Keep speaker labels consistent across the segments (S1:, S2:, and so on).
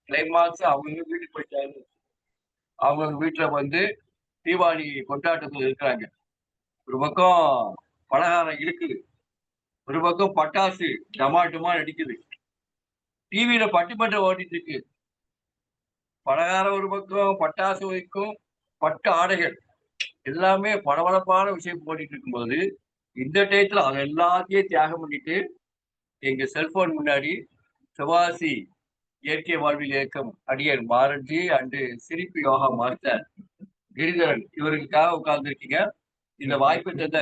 S1: Climax அவங்க வீட்டுக்கு போயிட்டாரு. அவங்க வீட்டுல வந்து தீபாவளி கொண்டாட்டத்துல இருக்கிறாங்க. ஒரு பக்கம் பலகாரம் இருக்குது, ஒரு பக்கம் பட்டாசு டமாட்டமா அடிக்குது, டிவியில பட்டிமன்றம் ஓடிட்டு இருக்கு. பலகாரம் ஒரு பக்கம், பட்டாசு வைக்கும், பட்டு ஆடைகள் எல்லாமே பளபளப்பான விஷயம் போட்டுட்டு இருக்கும்போது, இந்த டயத்துல அது எல்லாத்தையும் தியாகம் பண்ணிட்டு, எங்க செல்போன் முன்னாடி சுபாஷி இயற்கை வாழ்வில் இயக்கம் அடியன் பாரதி அண்டு சிரிப்பு யோகா மாஸ்டர் கிரிதரன் இவர்களுக்காக உட்கார்ந்துருக்கீங்க. இந்த வாய்ப்பை தந்த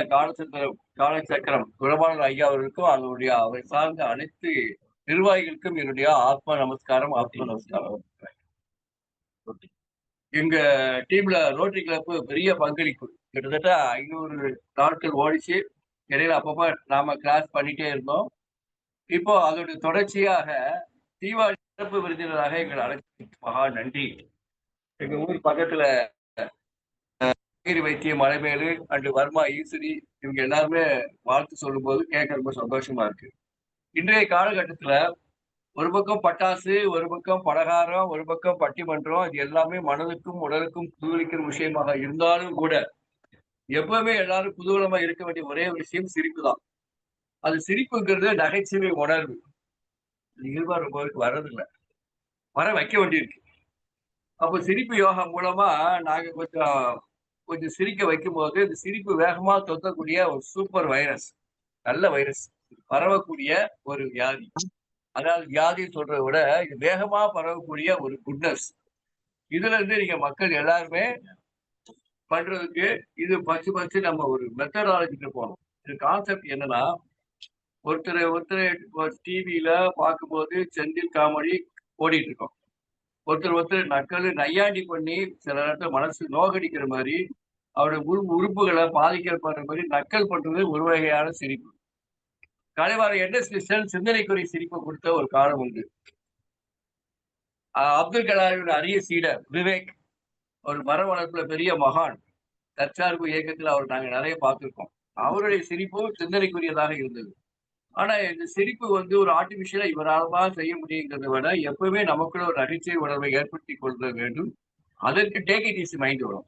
S1: காலச்சக்கரம் குணபாலன் ஐயா அவர்களுக்கும் அவருடைய அவரை சார்ந்த அனைத்து நிர்வாகிகளுக்கும் என்னுடைய ஆத்மா நமஸ்காரம், ஆத்மா நமஸ்காரம். எங்க டீம்ல ரோட்டரி கிளப் பெரிய பங்களிப்பு. கிட்டத்தட்ட 500 நாட்கள் ஓடிச்சு. இடையில அப்பப்ப நாம கிளாஸ் பண்ணிட்டே இருந்தோம். இப்போ அதோட தொடர்ச்சியாக தீபாவளி சிறப்பு விருந்தினராக எங்களை அழைச்சி மகா நன்றி. எங்க ஊர் பக்கத்துல வைத்தியம் மலைமேலு அண்டு வர்மா ஈஸ்வரி இவங்க எல்லாருமே வாழ்த்து சொல்லும் போது கேட்க ரொம்ப சந்தோஷமா இருக்கு. இன்றைய காலகட்டத்துல ஒரு பக்கம் பட்டாசு, ஒரு பக்கம் பலகாரம், ஒரு பக்கம் பட்டிமன்றம், இது எல்லாமே மனதுக்கும் உடலுக்கும் புதுவிக்கிற விஷயமாக இருந்தாலும் கூட எப்பவுமே எல்லாரும் குதூகலமா இருக்க வேண்டிய ஒரே விஷயம் சிரிப்பு தான். அது சிரிப்புங்கிறது நகைச்சுவை உணர்வு. இயல்பா ரொம்ப பேருக்கு வர்றதில்ல, வர வைக்க வேண்டியிருக்கு. அப்போ சிரிப்பு யோகா மூலமா நாங்க கொஞ்சம் கொஞ்சம் சிரிக்க வைக்கும்போது இந்த சிரிப்பு வேகமா தொத்தக்கூடிய ஒரு சூப்பர் வைரஸ், நல்ல வைரஸ், பரவக்கூடிய ஒரு வியாதி. அதாவது வியாதின்னு சொல்றதை விட இது வேகமா பரவக்கூடிய ஒரு குட்னஸ். இதுல இருந்து நீங்க மக்கள் எல்லாருமே பண்றதுக்கு இது பச்சு நம்ம ஒரு மெத்தடாலஜிக்கு போகணும். இது கான்செப்ட் என்னன்னா, ஒருத்தர் டிவியில பார்க்கும்போது செந்தில் காமெடி ஓடிட்டு இருக்கோம். ஒருத்தர் நக்கலு நையாண்டி பண்ணி சில நேரத்துல மனசு நோகடிக்கிற மாதிரி அவருடைய உறுப்புகளை பாதிக்கப்படுற மாதிரி நக்கல் பண்றது ஒரு வகையான சிரிப்பு. கலைவாணர் என்எஸ் கிருஷ்ணன் சிந்தனைக்குரிய சிரிப்பை கொடுத்த ஒரு காலம் உண்டு. அப்துல் கலாமின் அரிய சீடர் விவேக் ஒரு மர வளர்ப்புல பெரிய மகான், தற்சார்பு இயக்கத்தில் அவர் நாங்க நிறைய பார்த்திருக்கோம். அவருடைய சிரிப்பும் சிந்தனைக்குரியதாக இருந்தது. ஆனா இந்த சிரிப்பு வந்து ஒரு ஆர்டிபிஷியலா இவரால் தான் செய்ய முடியுங்கிறத விட எப்பவுமே நமக்குள்ள ஒரு நகைச்சுவை உணர்வை ஏற்படுத்தி கொள்ள வேண்டும். அதற்கு டேக் இட் ஈஸி மைண்ட் வரும்.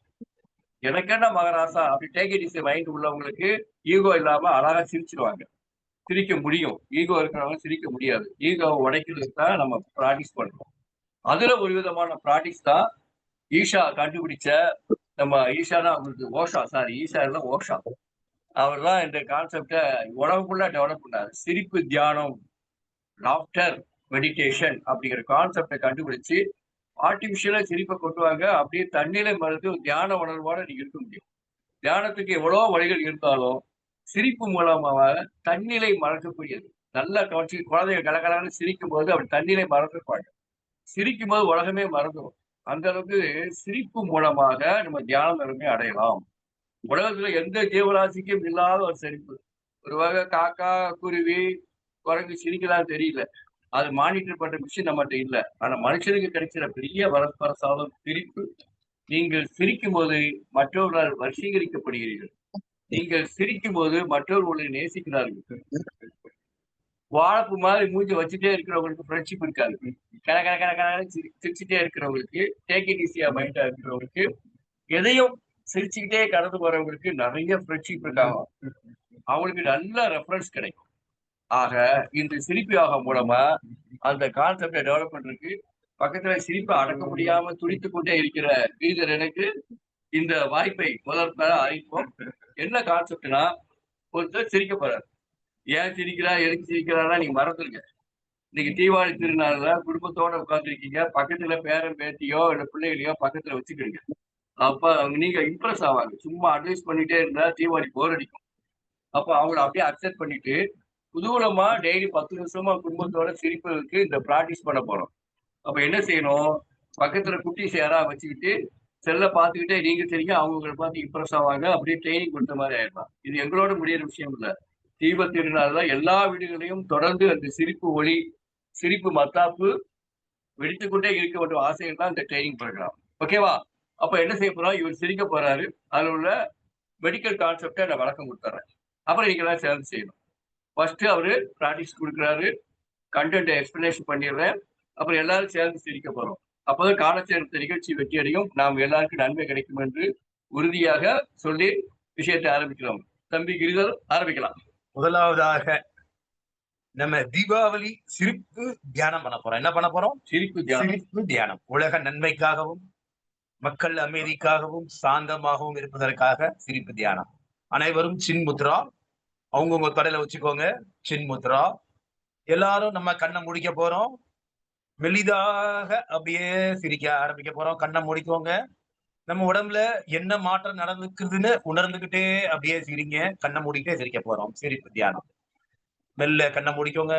S1: எனக்கு என்ன மகராசா அப்படி டேக் இட் ஈஸி மைண்ட் உள்ளவங்களுக்கு ஈகோ இல்லாம அழகா சிரிச்சிருவாங்க, சிரிக்க முடியும். ஈகோ இருக்கிறவங்க சிரிக்க முடியாது. ஈகோவை உடைக்கிறதுக்கு தான் நம்ம ப்ராக்டிஸ் பண்றோம். அதுல ஒரு விதமான ப்ராக்டிஸ் தான் ஈஷா கண்டுபிடிச்ச நம்ம ஈஷானா அவங்களுக்கு ஓஷா, சாரி ஈஷா இல்ல ஓஷா, அவர் தான் இந்த கான்செப்டை உடம்புக்குள்ள டெவலப் பண்ணாரு. சிரிப்பு தியானம், லாஃப்டர் மெடிடேஷன் அப்படிங்கிற கான்செப்டை கண்டுபிடிச்சு ஆர்டிபிஷியலா சிரிப்பை கொண்டு வாங்க. அப்படியே தன்னிலை மறந்து தியான உணர்வோட நீங்க இருக்க முடியும். தியானத்துக்கு எவ்வளவு வழிகள் இருந்தாலும் சிரிப்பு மூலமாக தன்னிலை மறக்கக்கூடியது. நல்லா கவனிச்சு குழந்தைங்க கலகலன்னு சிரிக்கும் போது அப்படி தன்னிலை மறந்துருப்பாங்க. சிரிக்கும் போது உலகமே மறந்துடும். அந்த அளவுக்கு சிரிப்பு மூலமாக நம்ம தியான நிலைமை அடையலாம். உலகத்துல எந்த ஜீவராசிக்கும் இல்லாத ஒரு சிரிப்பு. ஒரு வகை காக்கா, குருவி, குரங்கு சிரிக்கலாம் தெரியல. அது மானிட்டர் பண்ற மிஷின் நம்மகிட்ட இல்ல. ஆனா மனுஷனுக்கு கிடைக்கிற பெரிய வரப்பிரசாதம் சிரிப்பு. நீங்கள் சிரிக்கும் போது மற்றவர்களால் வசீகரிக்கப்படுகிறீர்கள். நீங்கள் சிரிக்கும் போது மற்றவர்கள் உங்களை நேசிக்கிறார்கள். வாழைப்பு மாதிரி மூஞ்சி வச்சுட்டே இருக்கிறவங்களுக்கு ஃப்ரெண்ட்ஷிப் இருக்காது. கர கர கர கரன்னு சிரிச்சுட்டே இருக்கிறவங்களுக்கு, டேக் இட் ஈஸியா மைண்டா இருக்கிறவங்களுக்கு, எதையும் சிரிச்சுக்கிட்டே கடந்து போறவங்களுக்கு நிறைய ஃப்ரெண்ட்ஷிப் இருக்காங்க. அவங்களுக்கு நல்ல ரெஃபரன்ஸ் கிடைக்கும். ஆக இந்த சிரிப்பு யோகா மூலமா அந்த கான்செப்டை டெவலப் பண்றதுக்கு பக்கத்துல சிரிப்பை அடக்க முடியாம துடித்துக் கொண்டே இருக்கிற ஸ்ரீதர் எனக்கு இந்த வாய்ப்பை முதல்ல அறிவிப்போம். என்ன கான்செப்ட்னா, ஒருத்தர் சிரிக்க போறாரு. ஏன் சிரிக்கிறா, எதுக்கு சிரிக்கிறாரா நீங்க மறந்துருங்க. இன்னைக்கு தீபாவளி திருநாள்ல குடும்பத்தோட உட்காந்துருக்கீங்க, பக்கத்துல பேரன் பேத்தியோ இல்ல பிள்ளைகளையோ பக்கத்துல வச்சுக்கிறீங்க. அப்ப நீங்க இம்ப்ரெஸ் ஆவாங்க. சும்மா அட்வைஸ் பண்ணிட்டே இருந்தா தீபாவளி போர் அடிக்கும். அப்ப அவங்கள அப்படியே அக்செப்ட் பண்ணிட்டு குதூகலமா டெய்லி 10 நிமிஷமா குடும்பத்தோட சிரிப்பதற்கு இந்த பிராக்டிஸ் பண்ண போறோம். அப்ப என்ன செய்யணும், பக்கத்துல குட்டீஸ் யாராவது வச்சுக்கிட்டு செல்ல பார்த்துக்கிட்டே நீங்க தெரியுங்க, அவங்க உங்களை பார்த்து இம்ப்ரெஸ் ஆவாங்க. அப்படியே ட்ரைனிங் கொடுத்த மாதிரி ஆயிடலாம். இது எங்களோட முடியிற விஷயம் இல்ல. தீப திருநாள்ல எல்லா வீடுகளையும் தொடர்ந்து அந்த சிரிப்பு ஒளி, சிரிப்பு மத்தாப்பு வெடித்துக் கொண்டே இருக்க வேண்டும். ஆசைகள் தான் இந்த ட்ரைனிங் ப்ரோக்ராம். ஓகேவா? அப்ப என்ன செய்ய போறோம், இவர் சிரிக்க போறாரு. அதுல உள்ள மெடிக்கல் கான்செப்டை நான் விளக்கம் கொடுத்துறேன். அப்புறம் நீங்க எல்லாம் சேர்ந்து செய்யணும். ஃபர்ஸ்ட் அவரு பிராக்டிஸ் கொடுக்குறாரு. கண்டென்ட் எக்ஸ்பிளனேஷன் பண்ணிடுறேன். அப்புறம் எல்லாரும் சேர்ந்து சிரிக்க போறோம். அப்பதான் காலச்சேர்த்த நிகழ்ச்சி வெற்றியடையும். நாம் எல்லாருக்கும் நன்மை கிடைக்கும் என்று உறுதியாக சொல்லி விஷயத்தை ஆரம்பிக்கிறோம். தம்பி கிரிதர் ஆரம்பிக்கலாம்.
S2: முதலாவதாக நம்ம தீபாவளி சிரிப்பு தியானம் பண்ண போறோம். என்ன பண்ண போறோம்?
S1: சிரிப்பு தியானம்.
S2: சிரிப்பு தியானம். உலக நன்மைக்காகவும் மக்கள் அமைதிக்காகவும் சாந்தமாகவும் இருப்பதற்காக சிரிப்பு தியானம். அனைவரும் சின்முத்ரா அவங்கவுங்க தொடையில வச்சுக்கோங்க. சின்முத்ரா. எல்லாரும் நம்ம கண்ணை முடிக்க போறோம். மெலிதாக அப்படியே சிரிக்க ஆரம்பிக்க போறோம். கண்ணை முடிக்கோங்க. நம்ம உடம்புல என்ன மாற்றம் நடந்துக்குதுன்னு உணர்ந்துகிட்டே அப்படியே சிரிங்க. கண்ணை மூடிட்டே சிரிக்க போறோம். சிரிப்பு தியானம். மெல்ல கண்ணை முடிக்கோங்க.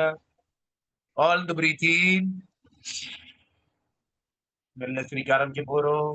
S2: ஆல் தி பிரீத் இன். மெல்ல சிரிக்க ஆரம்பிக்க போறோம்.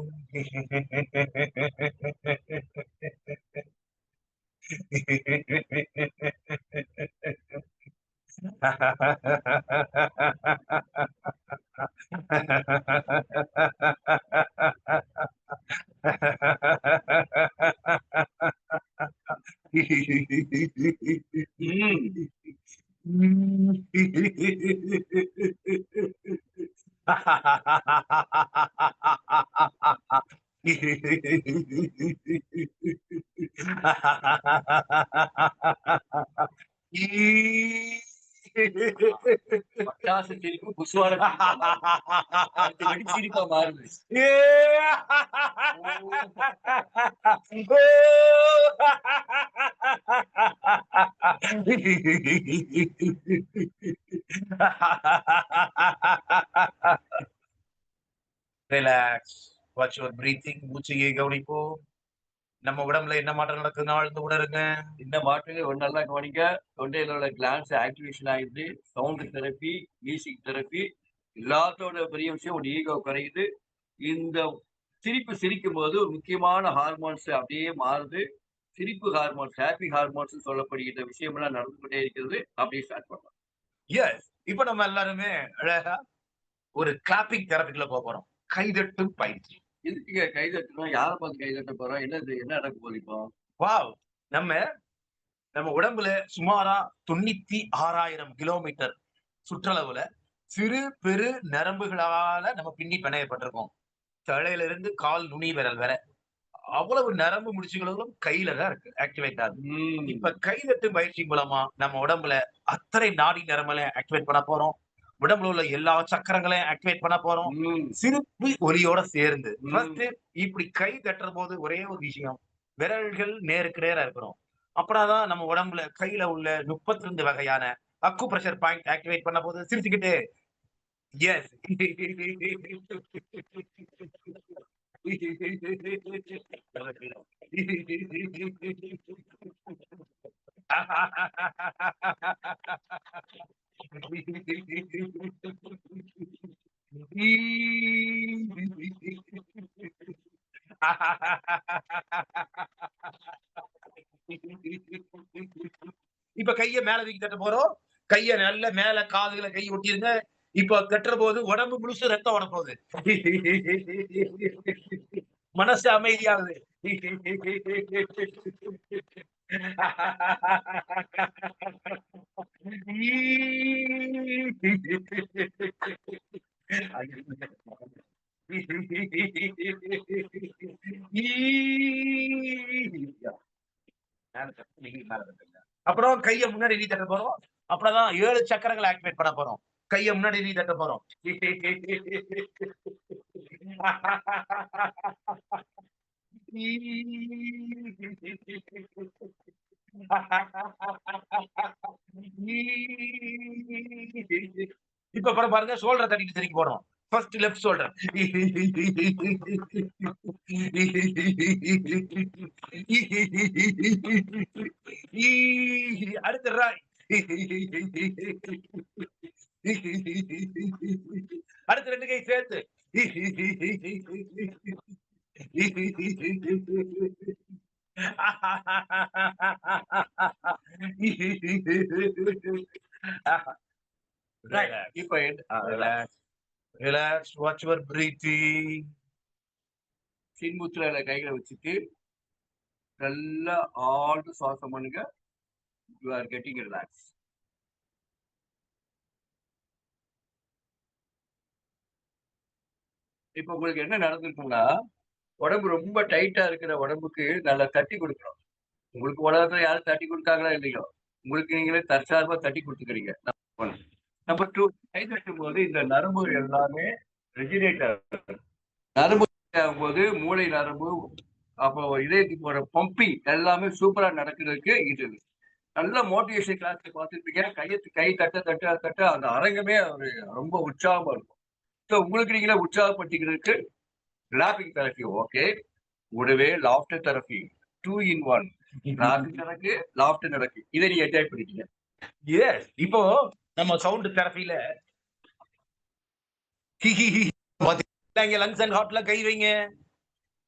S1: பட்டாசு சிரிப்பு புசுவார சிரிப்பா மாறுது.
S2: ரிலாக்ஸ். Watch your breathing. மூச்சையை கவனிப்போம். நம்ம உடம்புல என்ன மாற்றம் நடக்குதுன்னு ஆழ்ந்து உணருங்க.
S1: இந்த மாற்றங்கள் ஒரு நல்லா கவனிக்க. தொண்டையில உள்ள கிளான்ஸ் ஆக்டிவேஷன் ஆயிடுது. சவுண்ட் தெரப்பி, மியூசிக் தெரப்பி எல்லாத்தோட பெரிய விஷயம் ஒரு ஈகோ குறையுது. இந்த சிரிப்பு சிரிக்கும் போது முக்கியமான ஹார்மோன்ஸ் அப்படியே மாறுது. சிரிப்பு ஹார்மோன்ஸ், ஹாப்பி ஹார்மோன்ஸ் சொல்லப்படுகிற விஷயம் எல்லாம் நடந்து கொண்டே இருக்கிறது. அப்படியே ஸ்டார்ட் பண்ணலாம்.
S2: எஸ். இப்ப நம்ம எல்லாருமே அழகா ஒரு கிளாப்பிங் தெரபிக்குள்ள போறோம். கைதட்டும் பயிற்சி.
S1: எதுக்குங்க கை தட்டணும்? யாரை பார்த்து கை தட்ட போறோம்? என்ன நடக்க போகுது இப்போ?
S2: வாவ். நம்ம உடம்புல சுமாரா 96,000 கிலோமீட்டர் சுற்றளவுல சிறு பெரு நரம்புகளால நம்ம பின்னி பிணையப்பட்டிருக்கோம். தலையில இருந்து கால் நுனி விரல் வரை அவ்வளவு நரம்பு முடிச்சுகளும் கையில தான் இருக்கு. ஆக்டிவேட் ஆகுது. இப்ப கைதட்டு பயிற்சி மூலமா நம்ம உடம்புல அத்தனை நாடி நரம்புல ஆக்டிவேட் பண்ண போறோம். உடம்புல உள்ள எல்லா சக்கரங்களையும் ஆக்டிவேட் பண்ண போறோம். சிரிப்பு ஒலியோட சேர்ந்து ஃபர்ஸ்ட் இப்படி கை தட்டுற போது ஒரே ஒரு விஷயம், விரல்கள் நேருக்கு நேரா இருக்கிறோம். அப்புறம்தான் நம்ம உடம்புல கையில உள்ள 32 வகையான அக்கு பிரஷர் பாயிண்ட் ஆக்டிவேட் பண்ண போது சிரிச்சுக்கிட்டே எஸ். இப்ப கைய மேல தூக்கி தட்ட போறோம். கைய நல்ல மேல காதுல கை ஒட்டிருங்க. இப்ப தட்டுற போது உடம்பு முழுசு ரத்தம் ஓட போகுது. மனசு அமைதியாகுது. அப்புறம் கைய முன்னாடி நீ தட்ட போறோம். அப்புறம் 7 சக்கரங்களை ஆக்டிவேட் பண்ண போறோம். கைய முன்னாடி நீ தட்ட போறோம். இப்ப அப்புறம் பாருங்க, ஷோல்டர் தட்டிட்டு திருப்பி போறோம். First left shoulder. அடுத்து ரைட். அடுத்து 2 கை சேர்த்து.
S1: இப்ப
S2: ரிலாக்ஸ். Watch your breathing.
S1: சின்முத்திரையில கைகளை வச்சுட்டு நல்லா ஆழ்ந்து சுவாசம் பண்ணுங்க. You are getting relax. இப்ப உங்களுக்கு என்ன நடந்திருக்கும்னா, உடம்பு ரொம்ப டைட்டா இருக்கிற உடம்புக்கு நல்லா தட்டி குடுக்கணும். உங்களுக்கு உலகத்துல யாரும் தட்டி குடுத்தாங்களோ இல்லையோ, உங்களுக்கு நீங்களே தற்சார்பா தட்டி குடுத்துக்கிறீங்க. நம்பர் 1. நம்பர் 2 கை தட்டும்போது இந்த நரம்பு எல்லாமே ரெஜினேட் ஆகும். நரம்பு ஆகும்போது மூளை நரம்பு, அப்போ இதயத்துக்கு போற பம்பிங் எல்லாமே சூப்பரா நடக்கிறதுக்கு இது. நல்ல மோட்டிவேஷன் கிளாஸ்ல பார்த்துருப்பீங்க. கை தட்ட தட்ட தட்ட அந்த அரங்கமே ஒரு ரொம்ப உற்சாகமா இருக்கும். ஸோ உங்களுக்கு நீங்களே உற்சாகப்படுத்திக்கிறதுக்கு லாஃபிங் தெரபி ஓகே. கூடவே லாஃப்டர் தெரபி 2 இன் 1. லாஃபிங் நடக்கு, லாஃப்டர் நடக்கு. இத நீங்க என்ஜாய் பண்ணிக்கங்க.
S2: எஸ். இப்போ நம்ம சவுண்ட் தெரபில பாத்தீங்கன்னா லங்ஸ் அண்ட் ஹார்ட்ல கை வைங்க.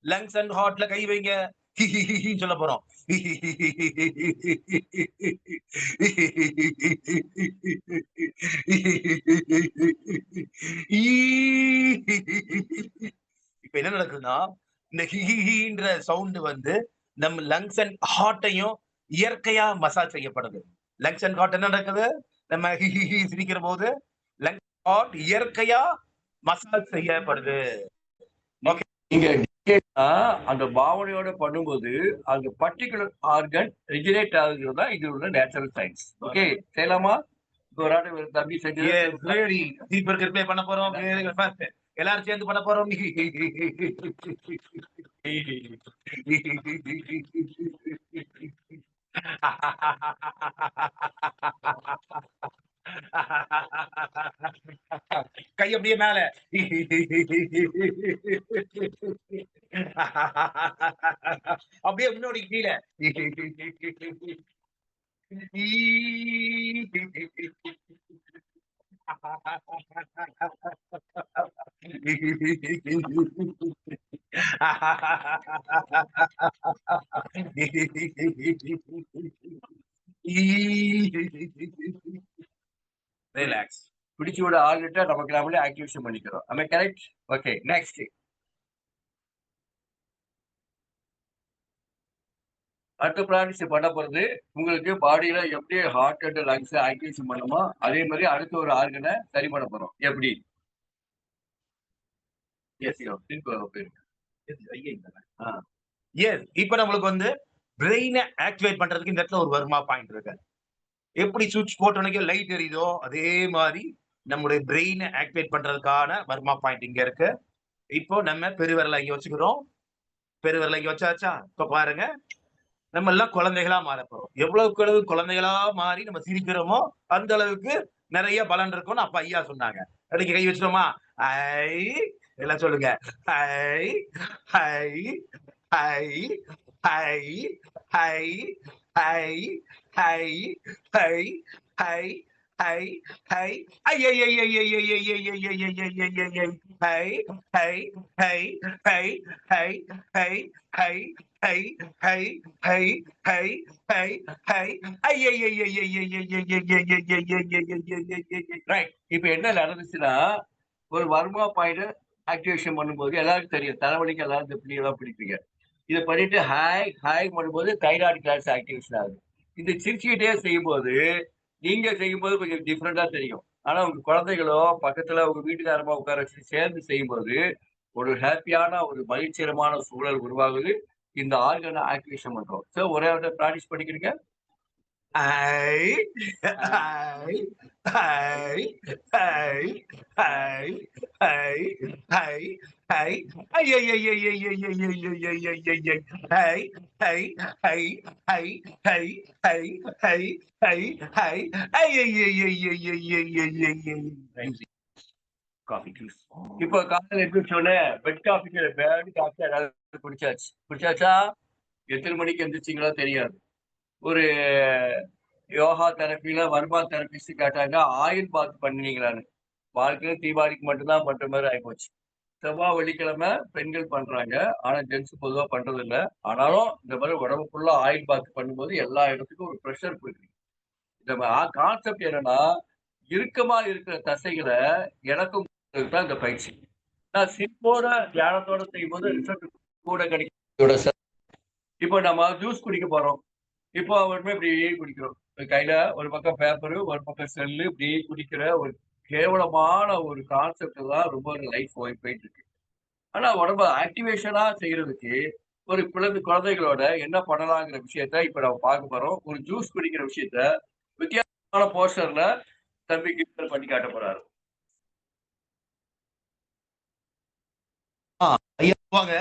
S2: லங்ஸ் அண்ட் ஹார்ட்ல கை வைங்க. சொல்ல போறோம். இப்ப என்ன நடக்குதுன்னா, இந்த ஹிஹின்ற சவுண்ட் வந்து நம்ம லங்ஸ் அண்ட் ஹார்ட்டையும் இயற்கையா மசாஜ் செய்யப்படுது. லங்ஸ் அண்ட் ஹார்ட் என்ன நடக்குது? நம்ம ஹிஹிஹி சிரிக்கிற போது லங்ஸ் ஹார்ட் இயற்கையா மசாஜ் செய்யப்படுது.
S1: நீங்க அந்த பாவனையோட பண்ணும்போது அந்த பர்ட்டிகுலர் ஆர்கன் ரெஜினேட் ஆகுறது தான் இது உள்ள நேச்சுரல் சயின்ஸ். ஓகே, செய்யலாமா? ஒரு ஆடு ஒரு தம்பி செஞ்சு
S2: இப்ப ரிப்ளை பண்ண போறோம். எல்லாரும் சேர்ந்து பண்ண போறோம். கை அப்படியே மேல. அப்படியே முன்னோடி கீழே. ரிலாக்ஸ்.
S1: பிடிச்சோட ஆள்கிட்ட நமக்கு நாமளே ஆக்டிவேஷன் பண்ணிக்கிறோம். am I correct? Okay, next. அடுத்த பிராக்டிஸ் பண்ண போறது உங்களுக்கு பாடியில எப்படி ஹார்ட் அண்ட் லங்ஸ் ஆக்டிவேஷன் பண்ணுமோ அதே மாதிரி அடுத்த ஒரு ஆர்கனை சரி பண்ண போறோம். எப்படி? எஸ்
S2: இப்ப நம்மளுக்கு வந்து பிரெயினை ஆக்டிவேட் பண்றதுக்கு இந்த இடத்துல ஒரு வர்மா பாயிண்ட் இருக்கு. எப்படி சுவிட்ச் போட்டோன்னே லைட் எரியுதோ அதே மாதிரி நம்முடைய பிரெயினை ஆக்டிவேட் பண்றதுக்கான வர்மா பாயிண்ட் இங்க இருக்கு. இப்போ நம்ம பெருவிரலை இங்க வச்சுக்கிறோம். பெருவிரலை இங்க வச்சாச்சா? இப்ப பாருங்க, நம்ம எல்லாம் குழந்தைகளா மாற போறோம். எவ்வளவுக்கு அளவு குழந்தைகளா மாறி நம்ம சிரிக்கிறோமோ அந்த அளவுக்கு நிறைய பலன் இருக்கும்னு அப்ப ஐயா சொன்னாங்க. அடிக்க கை வச்சிட்டோமா? ஐ எல்லாம் சொல்லுங்க. ஐ ஐ ஐ ஐ ஐ ஐ ஐ ஐ ஐ ஐ ஐ
S1: ரைட். இப்ப என்ன நடந்துச்சுன்னா, ஒரு வர்மா பாயிண்ட் ஆக்டிவேஷன் பண்ணும்போது எல்லாருக்கும் தெரியும். தலைவலிக்கு எல்லாரும் இந்த புள்ளியெல்லாம் பிடிப்பீங்க. இத பண்ணிட்டு ஹாய் ஹாய் பண்ணும்போது தைராய்டு கிளாஸ் ஆக்டிவேஷன் ஆகுது. இந்த சிரிச்சுக்கிட்டே செய்யும்போது, நீங்க செய்யும்போது கொஞ்சம் டிஃபரெண்டா தெரியும். ஆனா உங்க குழந்தைகளோ, பக்கத்துல உங்க வீட்டுக்காரமா உட்கார வச்சு சேர்ந்து செய்யும்போது, ஒரு ஹேப்பியான ஒரு மகிழ்ச்சிகரமான சூழல் உருவாகுது. இந்த ஆர்கன ஆக்டிவேஷன் பண்றோம். சோ ஒரே ஒரு பிராக்டிஸ் பண்ணிக்கிறீங்க.
S2: ஐ ஐ ஐ ஐ ஐ ஐ ஐ ஐ
S1: காஃபி ஜூஸ். இப்போ காலையில எந்திரிச்ச உடனே பெட் காஃபிக்கு பேட் காஃபி எல்லாரும் குடிச்சாச்சு. குடிச்சாச்சா? எத்தனை மணிக்கு எந்திரிச்சீங்களோ தெரியாது. ஒரு யோகா தெரப்பில வர்மா தெரபிஸ்ட் கேட்டாங்க, ஆயில் பாத் பண்ணுவீங்களான்னு. வாழ்க்கையில தீபாவளிக்கு மட்டும் தான் பண்ற மாரி ஆயிப்போச்சு. செவ்வாய், வெள்ளிக்கிழமை பெண்கள் பண்றாங்க. ஆனா ஜென்ட்ஸ் பொதுவா பண்றதில்ல. ஆனாலும் இந்த மாரி உடம்பு ஃபுல்லா ஆயில் பாத் பண்ணும்போது எல்லா இடத்துக்கும் ஒரு பிரஷர் குடுக்குறீங்க. இந்த கான்செப்ட் என்னன்னா, இறுக்கமா இருக்கிற தசைகள இணக்கம் தான் இந்த பயிற்சி. நான் சிரிப்போட தியானத்தோட செய்யும்போது ரிசல்ட் கூட கிடைக்கும். இப்போ நம்ம ஜூஸ் குடிக்க போறோம். இப்போ அவருமே இப்படியே குடிக்கிறோம். கையில ஒரு பக்கம் பேப்பரு, ஒரு பக்கம் செல்லு இப்படியே குடிக்கிற ஒரு கேவலமான ஒரு கான்செப்ட் தான் ரொம்ப லைஃப் போயிட்டு இருக்கு. ஆனா உடம்ப ஆக்டிவேஷனா செய்யறதுக்கு ஒரு குழந்தைகளோட என்ன பண்ணலாங்கிற விஷயத்த இப்ப நம்ம பார்க்க போறோம். ஒரு ஜூஸ் குடிக்கிற விஷயத்த வித்தியாசமான போஸ்டர்ல தம்பி கிண்டல் பண்ணி காட்ட போறாரு.
S2: ஐயா சொல்லுவாங்க,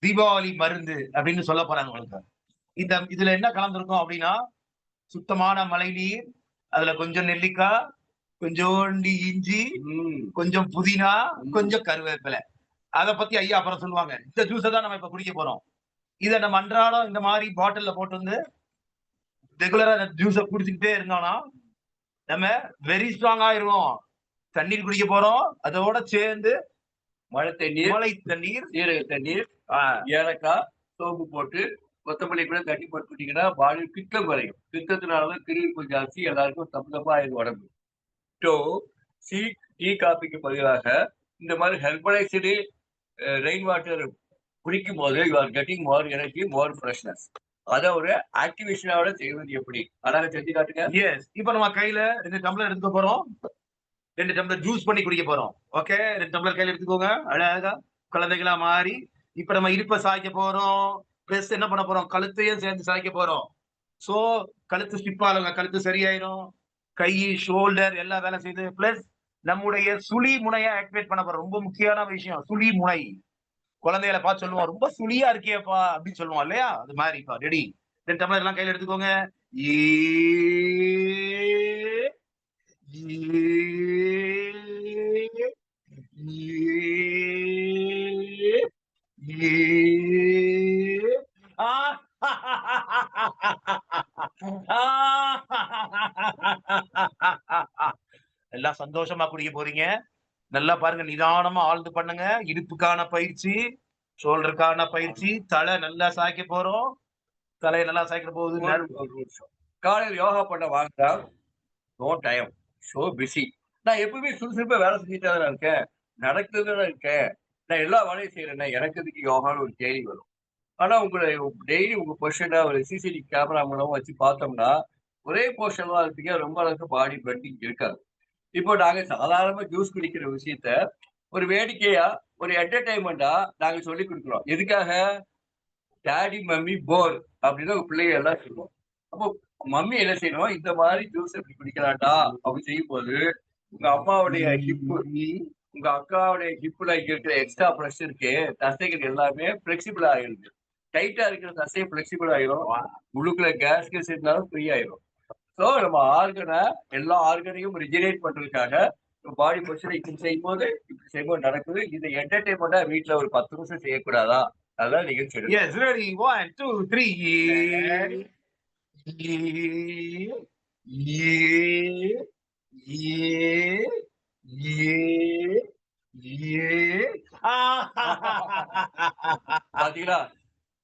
S2: தீபாவளி மருந்து அப்படின்னு சொல்ல போறாங்க உங்களுக்கு. இதுல என்ன கலந்திருக்கும் அப்படின்னா, சுத்தமான மழைநீர், அதுல கொஞ்சம் நெல்லிக்காய், கொஞ்சோண்டு இஞ்சி,
S1: ம்.
S2: கொஞ்சம் புதினா,
S1: ம்.
S2: கொஞ்சம் கருவேப்பிலை. அத பத்தி ஐயா அப்புறம் சொல்லுவாங்க. இந்த ஜூஸ தான் நம்ம இப்ப குடிக்க போறோம். இத நம்ம அன்றாடம் இந்த மாரி பாட்டில்ல போட்டு வந்து ரெகுலரா இந்த ஜூஸ குடிச்சுக்கிட்டே இருந்தோம்னா, நம்ம வெரி ஸ்ட்ராங் ஆயிருவோம். தண்ணீர் குடிக்க போறோம். அதோட சேர்ந்து
S1: மழை தண்ணீர்,
S2: மழை தண்ணீர்,
S1: சீரக தண்ணீர்,
S2: ஆ
S1: ஏலக்காய், சோம்பு போட்டு கொத்தமல்லி கூட தட்டி போட்டுட்டீங்கன்னா பாடி பித்தம் குறையும். பித்தத்தினாலதான் கிருமி ஜாஸ்தி, எல்லாருக்கும் தப்பு தப்பா ஆயிடும் உடம்பு. ஸோ டீ டீ காபிக்கு பதிலாக இந்த மாதிரி ஹெர்பலைஸ்டு ரெயின் வாட்டர் குடிக்கும்போது you are getting more energy, more freshness. அத ஒரு ஆக்டிவேஷனோட செய்வது எப்படி? அழகா செஞ்சு காட்டுங்க.
S2: எஸ். இப்ப நம்ம கையில 2 டம்ளர் எடுத்துக்க போறோம். 2 டம்ளர் ஜூஸ் பண்ணி குடிக்க போறோம். ஓகே. 2 டம்ளர் கையில எடுத்துக்கோங்க. அழகா குழந்தைகளா மாறி, இப்ப நம்ம இடுப்ப சாய்க்க போறோம். பிளஸ் என்ன பண்ண போறோம்? கழுத்தையும் சேர்ந்து சாய்க்க போறோம். சோ, கழுத்து ஸ்டிப் ஆகுங்க. கழுத்து சரியாயிரும். கை, ஷோல்டர் எல்லாம் வேலை செய்யுது. பிளஸ் நம்முடைய சுழி முனைய ஆக்டிவேட் பண்ண போறோம். ரொம்ப முக்கியமான விஷயம். சுழி முனை. குழந்தைகள பார்த்து சொல்லுவோம். ரொம்ப சுழியா இருக்கியேப்பா அப்படின்னு சொல்லுவோம் இல்லையா? அது மாரி இப்ப ரெடி. 2 டம்ளர் எல்லாம் கையில எடுத்துக்கோங்க. ஏ ஏ ஏ ஏ ஆ எல்லாம் சந்தோஷமா குடிக்க போறீங்க. நல்லா பாருங்க. நிதானமா ஆழ்ந்து பண்ணுங்க. இடுப்புக்கான பயிற்சி, ஷோல்டருக்கான பயிற்சி, தலை நல்லா சாய்க்க போறோம். தலைய நல்லா சாய்க்கிற போது
S1: ஒரு ஒரு நிமிஷம். காலையில யோகா பண்ண வாங்க. No time. So busy. நான் எப்பவுமே சுறுசுறுப்பா வேலை செஞ்சுட்டே தானே இருக்கேன். நடந்துட்டு தானே இருக்கேன். நான் எல்லா வேலையும் செய்றேனே. எனக்கு எதுக்கு யோகான்னு ஒரு கேள்வி வரும். ஆனா உங்கள டெய்லி உங்க பொசிஷன ஒரு சிசிடிவி கேமரா மூலமா வச்சு பார்த்தோம்னா, ஒரே பொசிஷன்ல தான் இருப்பீங்க. ரொம்ப அளவுக்கு பாடி பெண்டிங் இருக்காது. இப்போ நாங்க சாதாரணமா ஜூஸ் குடிக்கிற விஷயத்த, ஒரு வேடிக்கையா, ஒரு என்டர்டெயின்மென்ட்டா நாங்க சொல்லிக் குடுக்குறோம். எதுக்காக? டாடி, மம்மி போர் அப்படின்னு உங்க பிள்ளைங்க எல்லாம் சொல்லும். அப்போ மம்மி என்ன செய்யணும்? இந்த மாதிரி ஜூஸ் இப்படி குடிக்கலாம்டா அப்படி செய்யும்போது, உங்க அம்மாவுடைய ஹிப்பு, உங்க அக்காவுடைய ஹிப்ல இங்க இருக்கிற எக்ஸ்ட்ரா பிரஷர் இருக்கே, தசைகள் எல்லாமே ஃப்ளெக்சிபிள் ஆயிருது. டைட்டா இருக்கிற தசை ஃப்ளெக்சிபிள் ஆயிரும். உள்ளுக்குள்ள கேஸ் இருந்தாலும் ஃப்ரீ ஆயிரும். சோ நம்ம எல்லா ஆர்கனையும் ரிஜெனரேட் பண்றதுக்காக பாடி பொசிஷனை இப்படி செய்யும்போது நடக்குது. இது என்டர்டெயின்மெண்டா வீட்ல ஒரு 10 நிமிஷம் செய்யக்கூடாதா? அதான் நிகழ்ச்சி எடுக்கும்.
S2: எஸ். ரெடி. 1, 2, 3 ஏ ஏ ஏ ஏ
S1: பாத்தீங்களா?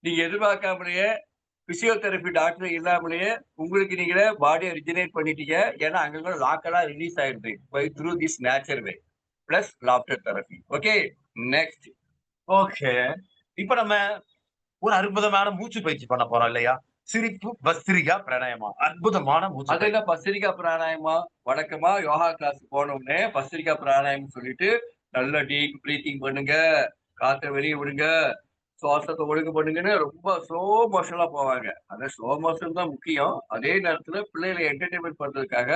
S1: நீங்க எதிர்பார்க்காமலேயே பிசியோதெரபி டாக்டர் இல்லாமலேயே உங்களுக்கு நீங்களே பாடிய ரிஜெனரேட் பண்ணிட்டீங்க. ஏன்னா அங்கங்க லாக்கெல்லாம் ரிலீஸ் ஆயிடுது. By through this nature way. Plus laughter therapy. Okay. Next.
S2: Okay. இப்ப நம்ம ஒரு அற்புதமான மூச்சு பயிற்சி பண்ண போறோம் இல்லையா? சிரிப்பு பஸ்திரிகா பிராணாயாமா. அற்புதமான மூச்சு
S1: அது என்ன
S2: பயிற்சி.
S1: பஸ்திரிகா பிராணாயாமா? வழக்கமா யோகா கிளாஸ் போன உடனே பஸ்திரிகா பிராணாயாமம் சொல்லிட்டு, நல்லா டீப் பிரீத்திங் பண்ணுங்க. காத்த வெளிய விடுங்க. சுவாசத்த ஒழுங்கு பண்ணுங்கன்னு ரொம்ப ஸ்லோ மோஷன்ல போவாங்க. அந்த ஸ்லோ மோஷன் தான் முக்கியம். அதே நேரத்துல பிள்ளைகள என்டர்டெயின்மென்ட் பண்றதுக்காக,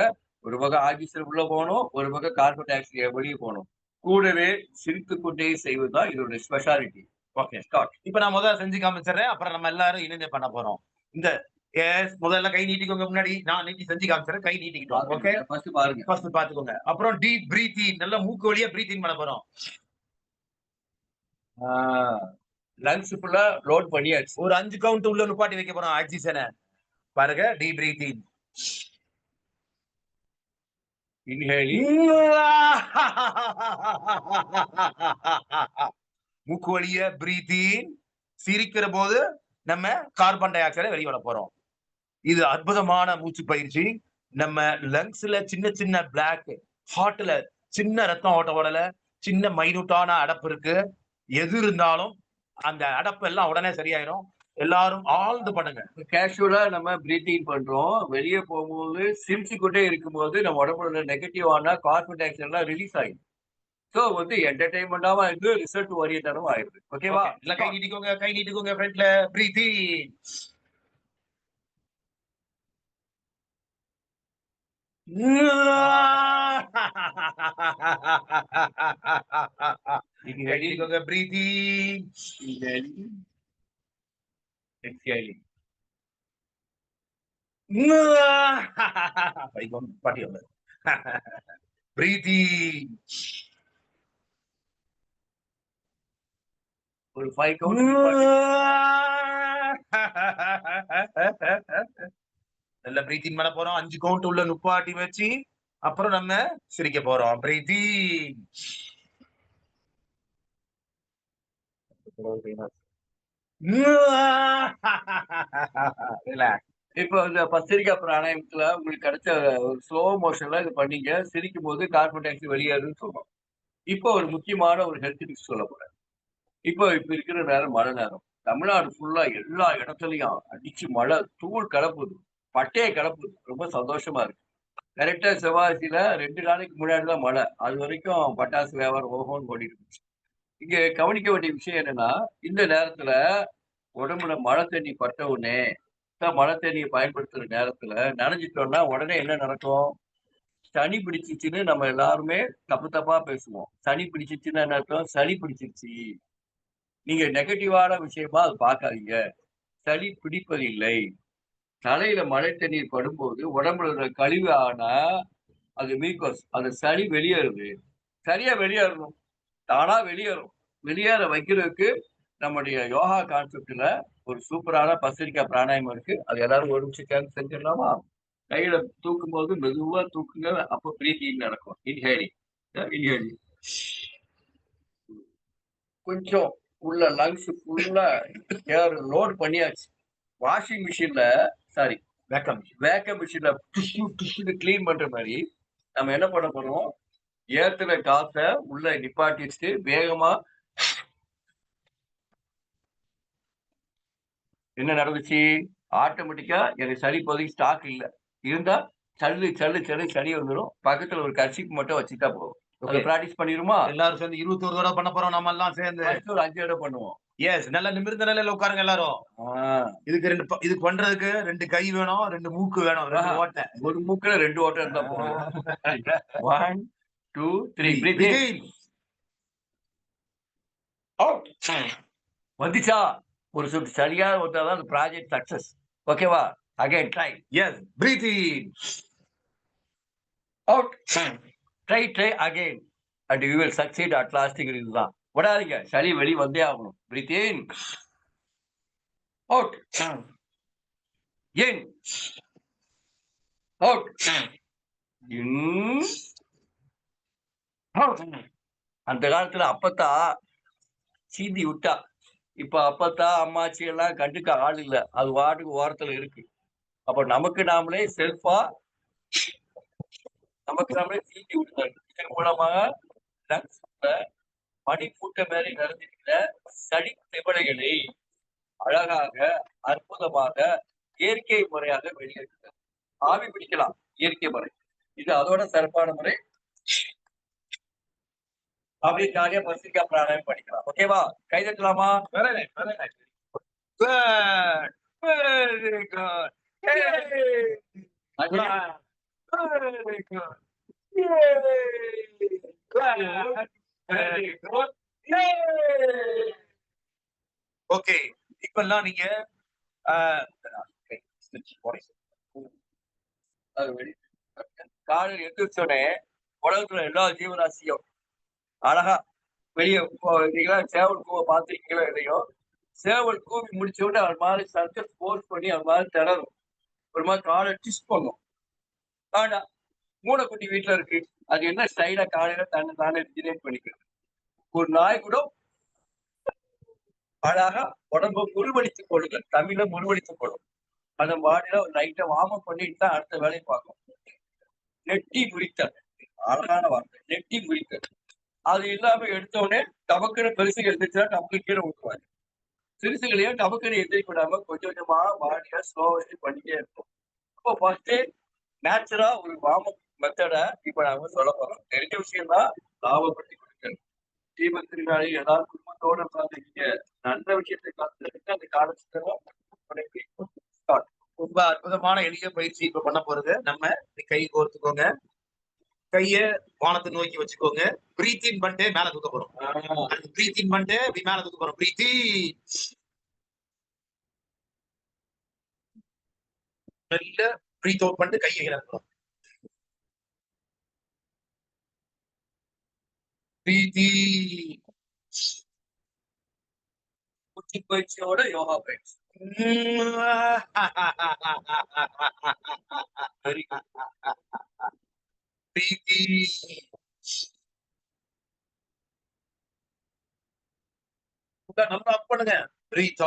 S1: ஒரு பக்கம் ஆக்ஸிஜன் உள்ள போணும். ஒரு பக்கம் கார்பன் டை ஆக்சைடு வெளிய போணும். கூடவே சிரித்துக் கொண்டே செய்வது தான் இதனுடைய ஸ்பெஷாலிட்டி.
S2: ஓகே.
S1: ஸ்டார்ட்.
S2: இப்ப நான் முதல்ல செஞ்சு காமிச்சுடுறேன். அப்புறம் நம்ம எல்லாரும் இணைந்து பண்ண போறோம். இந்த எஸ் முதல்ல கை நீட்டிக்கோங்க முன்னாடி. நான் நீட்டி செஞ்சு காமிச்சுறேன். கை நீட்டிக்கிட்டோம். ஓகே.
S1: ஃபர்ஸ்ட் பாருங்க.
S2: ஃபர்ஸ்ட் பாத்துக்கோங்க. அப்புறம் டீப் பிரீத் இன். நல்லா மூக்கு வழியா பிரீத் இன் பண்ண போறோம்.
S1: ஆ லங்ஸ் ஃபுல்லா லோட் பண்ணியாச்சு.
S2: ஒரு 5 கவுண்ட் உள்ள நுப்பாட்டி வைக்க போறோம் ஆக்ஸிஜன. பாருங்க. டீப் பிரீத் இன்.
S1: இன்ஹேலிங்.
S2: மூக்கு வழியா பிரீத் இன். சிரிக்கிற போது நம்ம கார்பன் டை ஆக்சைடை வெளியிட போறோம். இது அற்புதமான மூச்சு பயிற்சி. நம்ம லங்ஸ்ல சின்ன சின்ன பிளாக், ஹார்ட்ல சின்ன ரத்தம் ஓடல, சின்ன மைனூட்டான அடப்பு இருக்கு. எது இருந்தாலும் அந்த அடப்பு எல்லாம் உடனே சரியாயிரும். எல்லாரும் ஆழ்ந்து பண்ணுங்க.
S1: கேஷுவலா நம்ம பிரீத்திங் பண்றோம். வெளிய போகும்போது சிரிச்சுக்கொண்டே இருக்கும்போது நம்ம உடம்புல உள்ள நெகட்டிவான கார்பன் டை ஆக்சைடு எல்லாம் ரிலீஸ் ஆயிடும். சோ வந்து என்டர்டெயின்மெண்டாவும் ஆயிடுது, ரிசல்ட் ஓரியன்டடாவும் ஆயிடுது. ஓகேவா?
S2: ஓகே. இல்ல கை நீட்டிக்கோங்க ஃப்ரண்ட்ல. பிரீத் இன். கை நீட்டிக்கோங்க. பிரீத் இன்.
S1: Inhaling, exhaling.
S2: பாட்டி வந்து. பிரீத் இன்.
S1: ஒரு 5 கவுண்ட் நிப்பாட்டி
S2: நல்ல பிரீத் இன் பண்ண போறோம். 5 கவுண்ட் உள்ள நுப்பாட்டி வச்சு அப்புறம் நம்ம சிரிக்க போறோம். பிரீத் இன். ரிலாக்ஸ்.
S1: இப்ப இந்த பத்திரிகா பிராணாயாமத்துல உங்களுக்கு கிடைச்ச ஒரு ஸ்லோ மோஷன்ல இது பண்ணீங்க. சிரிக்கும்போது கார்பன் டை ஆக்சைடு வெளியேறுதுன்னு சொன்னோம். இப்போ ஒரு முக்கியமான ஒரு ஹெல்த் டிப்ஸ் சொல்லப் போறேன். இப்ப இருக்கிற நேரம் மழை நேரம். தமிழ்நாடு ஃபுல்லா எல்லா இடத்துலயும் அடிச்சு மழை தூள் கிளப்புது. பட்டைய கிளப்புது. ரொம்ப சந்தோஷமா இருக்கு. கரெக்ட்டா சிவகாசியில 2 நாளைக்கு முன்னாடி தான் மழை. அதுவரைக்கும் பட்டாசு வியாபாரம் ஓஹோன்னு ஓடிட்டு இருந்துச்சு. இங்க கவனிக்க வேண்டிய விஷயம் என்னன்னா, இந்த நேரத்துல உடம்புல மழை தண்ணி பட்ட உடனே, மழை தண்ணிய பயன்படுத்துற நேரத்துல நனைஞ்சிட்டோம்னா உடனே என்ன நடக்கும்? சளி பிடிச்சிச்சுன்னு நம்ம எல்லாருமே தப்பு தப்பா பேசுவோம். சளி பிடிச்சிச்சுன்னா என்ன அர்த்தம்? சளி பிடிச்சிருச்சு. நீங்க நெகட்டிவான விஷயமா அத பார்க்காதீங்க. சளி பிடிப்பதில்லை. தலையில மழை தண்ணீர் படும்போது உடம்புல இருக்கிற கழிவு ஆனா, அது மியூக்கஸ். அந்த சளி வெளியேறுது. சரியா வெளியேறணும். தானா வெளியேறும். வெளியேற வைக்கிறதுக்கு நம்முடைய யோகா கான்செப்ட்ல ஒரு சூப்பரான பஸ்திரிகா பிராணாயாமம் இருக்கு. அது எல்லாரும் ஒரு நிமிஷம் சேர்ந்து செஞ்சிடலாமா? கையில தூக்கும்போது மெதுவா தூக்குங்க. அப்ப பிரீத்திங் நடக்கும். இன்ஹேலிங். இன்ஹேலிங். கொஞ்சம் உள்ள லங்ஸ் ஃபுல்லா ஏர் லோட் பண்ணியாச்சு. வாஷிங் மிஷின்ல சாரி
S2: வெல்கம்.
S1: வேக்கம் மிஷின்ல டுஷு டுஷுன்னு கிளீன் பண்ற மாரி நம்ம என்ன பண்ண போறோம்? ஏத்துன காத்த உள்ள நிப்பாட்டி வச்சுட்டு வேகமா என்ன நடந்துச்சு? ஆட்டோமேட்டிக்கா எனக்கு சளி இப்போதைக்கு ஸ்டாக் இல்ல. இருந்தா சல்லு சல்லு சல்லு சளி வந்துரும். பக்கத்துல ஒரு கர்ச்சீப் மட்டும் வச்சுக்கிட்டா போதும். அத
S2: ஓகே.
S1: பிராக்டிஸ் பண்ணிருமா?
S2: எல்லாரும் சேர்ந்து 21 தடவை பண்ண போறோம் நம்ம எல்லாம் சேர்ந்து.
S1: ஃபர்ஸ்ட் ஒரு 5 தடவ பண்ணுவோம்.
S2: எஸ். நல்லா நிமிர்ந்த நிலையில உட்காருங்க எல்லாரும்.
S1: ஆ.
S2: இதுக்கு பண்றதுக்கு 2 கை வேணும், 2 மூக்கு வேணும், 2 ஓட்டை.
S1: ஒரு மூக்குல 2 ஓட்டை இருந்தா போதும். 1, 2, 3 breathe
S2: breathe
S1: in.
S2: In.
S1: Out. வந்துச்சா? ஒரு சொட்டு சரியா வந்தா தான் அந்த ப்ராஜெக்ட் சக்சஸ். ஓகேவா? Again try.
S2: Yes. Breathe in.
S1: Out. Try again. And you will succeed at லாஸ்ட்ங்கிறது இதுதான். விடாதீங்க. சளி வெளி வந்தே ஆகணும். Breathe in. Out. In. Out. In. Out. அந்த காலத்துல அப்பத்தா சீந்தி விட்டா. இப்ப அப்பத்தா, அம்மாச்சி எல்லாம் கண்டுக்க ஆள் இல்ல. அது பாட்டுக்கு ஓரத்துல இருக்கு. அப்ப நமக்கு நாமளே செல்ஃபா நமக்கு நாமளே சீண்டி விட்டுறோம். இதன் மூலமாக லங்ஸ்ல மணிக்கூட்ட மேலே நிறைந்திருக்கிற சளி திவலைகளை அழகாக, அற்புதமாக, இயற்கை முறையாக வெளியேற்றுகிறது. ஆவி பிடிக்கலாம். இயற்கை முறை. இது அதோட சிறப்பான முறை. அப்படியே ஜாலியா பசிக்கா பிராணாயாமம் பண்ணிக்கலாம். ஓகேவா? கை தட்டலாமா?
S2: Very nice. Very nice. Good. Very good.
S1: அது
S2: very good. Clap. Very good. Okay. இப்பல்லாம் நீங்க
S1: அது வெளி காலையில எந்திரிச்சோனே உலகத்துல எல்லா ஜீவராசியும் அழகா வெளிய நீங்களா சேவல் கூவ பார்த்திருக்கீங்களோ இல்லையோ? சேவல் கூவி முடிச்ச உடனே அது மாரி சர்க்கஸ் ஃபோர்ஸ் பண்ணி அது மாரி திணறும். ஒரு மாரி கால ட்விஸ்ட் பண்ணும். ஆனா, பூனைக்குட்டி வீட்ல இருக்கு. அது என்ன ஸ்டைலா காலையில தன்ன தானே ரிஜினேட் பண்ணிக்கிறது. ஒரு நாய் கூட அழகா உடம்ப முறுவலித்துக் கொள்ளுங்க. தமிழ்ல முறுவலித்துக் கொள்ளும். அந்த பாடியில ஒரு லைட்டா வார்ம் அப் பண்ணிட்டு தான் அடுத்த வேலைய பார்க்கும். நெட்டி முறித்தல். அழகான வார்த்தை. நெட்டி முறித்தல். அது இல்லாம எடுத்த உடனே டபக்குன்னு பெருசுங்க எந்திரிச்சா டபக்குன்னு கீழ விட்டுருவாங்க. சிறுசுகளையும் டபக்குன்னு எந்திரிக்க விடாம கொஞ்சம் கொஞ்சமா பாடிய ஸ்லோவஸ்லி பண்ணிட்டே இருக்கும். அப்போ ஃபர்ஸ்ட்டு நேச்சுரலா ஒரு வார்ம் அப் மெத்தட இப்ப நாம சொல்லப் போறோம். தெரிஞ்ச விஷயம் தான் ஞாபகப்படுத்திக் கொடுக்கிறேன். தீபத் திருநாளில் எல்லாரும் குடும்பத்தோட உட்கார்ந்துருக்கீங்க. நல்ல விஷயத்தை கத்துக்கிட்டு அந்த காலத்துல ஸ்டார்ட்.
S2: ரொம்ப அற்புதமான எளிய பயிற்சி இப்ப பண்ண போறது. நம்ம கை கோர்த்துக்கோங்க. கைய வானத்தை நோக்கி வச்சுக்கோங்க. பிரீத் இன் பண்ணிட்டு மேல தூக்க போறோம். பிரீத் இன் பண்ணிட்டு இப்படி மேல தூக்க போறோம். பிரீத் நல்ல பிரீத் அவுட் பண்ணிட்டு கையை இறக்குறோம். பிரீத்தி
S1: மூச்சு பயிற்சியோட யோகா பயிற்சி.
S2: Very good. பிரீத்தி நல்லா அப் பண்ணுங்க. பிரீத்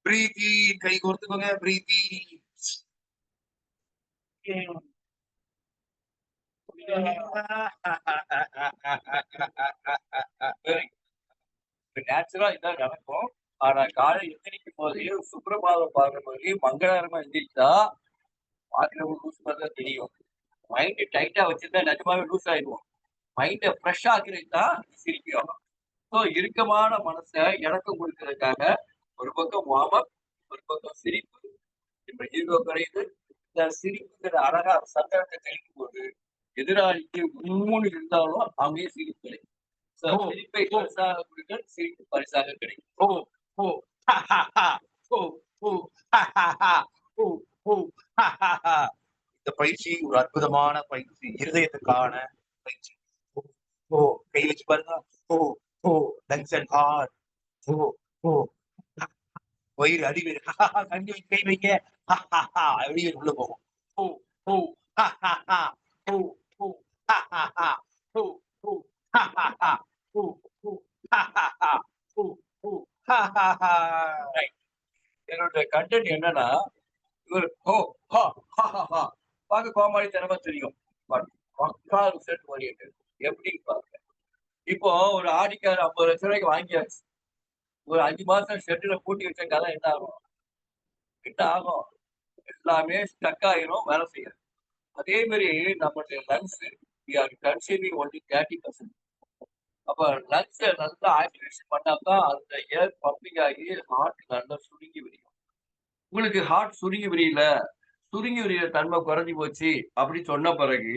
S2: பிரீத்தி கை கோர்த்துக்கோங்க. பிரீத்தி
S1: நேச்சுரலா இதான் நடக்கும். ஆனா காலையில எந்திரிக்கும் போது சுப்ரபாதம் பார்க்கும்போது மங்களகரமா எந்திரிச்சா பார்க்கிறவங்க லூஸ் மாதிரி தான் தெரியும். மைண்ட் டைட்டா வச்சிருந்தா நிஜமாவே லூஸ் ஆயிடுவோம். மைண்ட ஃப்ரெஷ் ஆக்குறது தான் சிரிப்பு யோகா. ஸோ இறுக்கமான மனசை இணக்கம் கொடுக்கறதுக்காக ஒரு பக்கம் வார்ம் அப், ஒரு பக்கம் சிரிப்பு. இப்ப ஈகோ குறையுது. இந்த சிரிப்புங்கிற அழகா சந்தனத்தை தெளிக்கும் போது எதிராளிக்கு உம்முன்னு இருந்தாலும் அங்கேயே சிரிப்பு கிடைக்கும். So, சிரிப்பை பரிசாக கொடுக்க சிரிப்பு பரிசாக கிடைக்கும்.
S2: ஓ ஓ ஹா ஹா ஹா ஓ ஓ ஹா ஹா ஹா ஓ ஓ ஹா ஹா ஹா. இந்த பயிற்சி ஒரு அற்புதமான பயிற்சி. இருதயத்துக்கான பயிற்சி. ஓ ஓ கை வச்சு பாருங்க. ஓ ஓ லங்ஸ் அண்ட் ஹார்ட். ஓ ஓ வயிறு அடிவயிறு கண்டி வச்சு கை வைங்க. அடிவயிறு உள்ள போகும். ஓ ஓ ஹா ஹா ஹா ஓ ஓ ஹா ஹா ஹா ஓ ஓ ஹா ஹா ஹா ஓ ஓ ஹா ஹா ஹா ஓ ஓ ஹா ஹா ஹா.
S1: ரைட். என்னோட கண்டென்ட் என்னன்னா இவர் ஹோ ஹா ஹா ஹா ஹா பார்க்க கோமாளித்தனமா தெரியும். பட் பக்கா ரிசல்ட் ஓரியன்டட். எப்படின்னு பாருங்க. இப்போ ஒரு ஆடிக்கார் 50 லட்சம் ரூபாய்க்கு வாங்கியாச்சு. ஒரு 5 மாசம் ஷெட்ல பூட்டி வச்ச கதை என்ன ஆகும்? என்ன ஆகும்? எல்லாமே ஸ்டக் ஆயிரும், வேலை செய்யாது. அதே மாதிரி நம்மளுடைய lungs we are consuming only 30%. அப்ப லங்ஸை நல்லா ஆக்டிவேஷன் பண்ணாதான் அந்த ஏர் பம்பிங் ஆகி ஹார்ட் நல்லா சுருங்கி விரியும். உங்களுக்கு ஹார்ட் சுருங்கி விரியல, சுருங்கி விரியிற தன்மை குறைஞ்சி போச்சு அப்படி சொன்ன பிறகு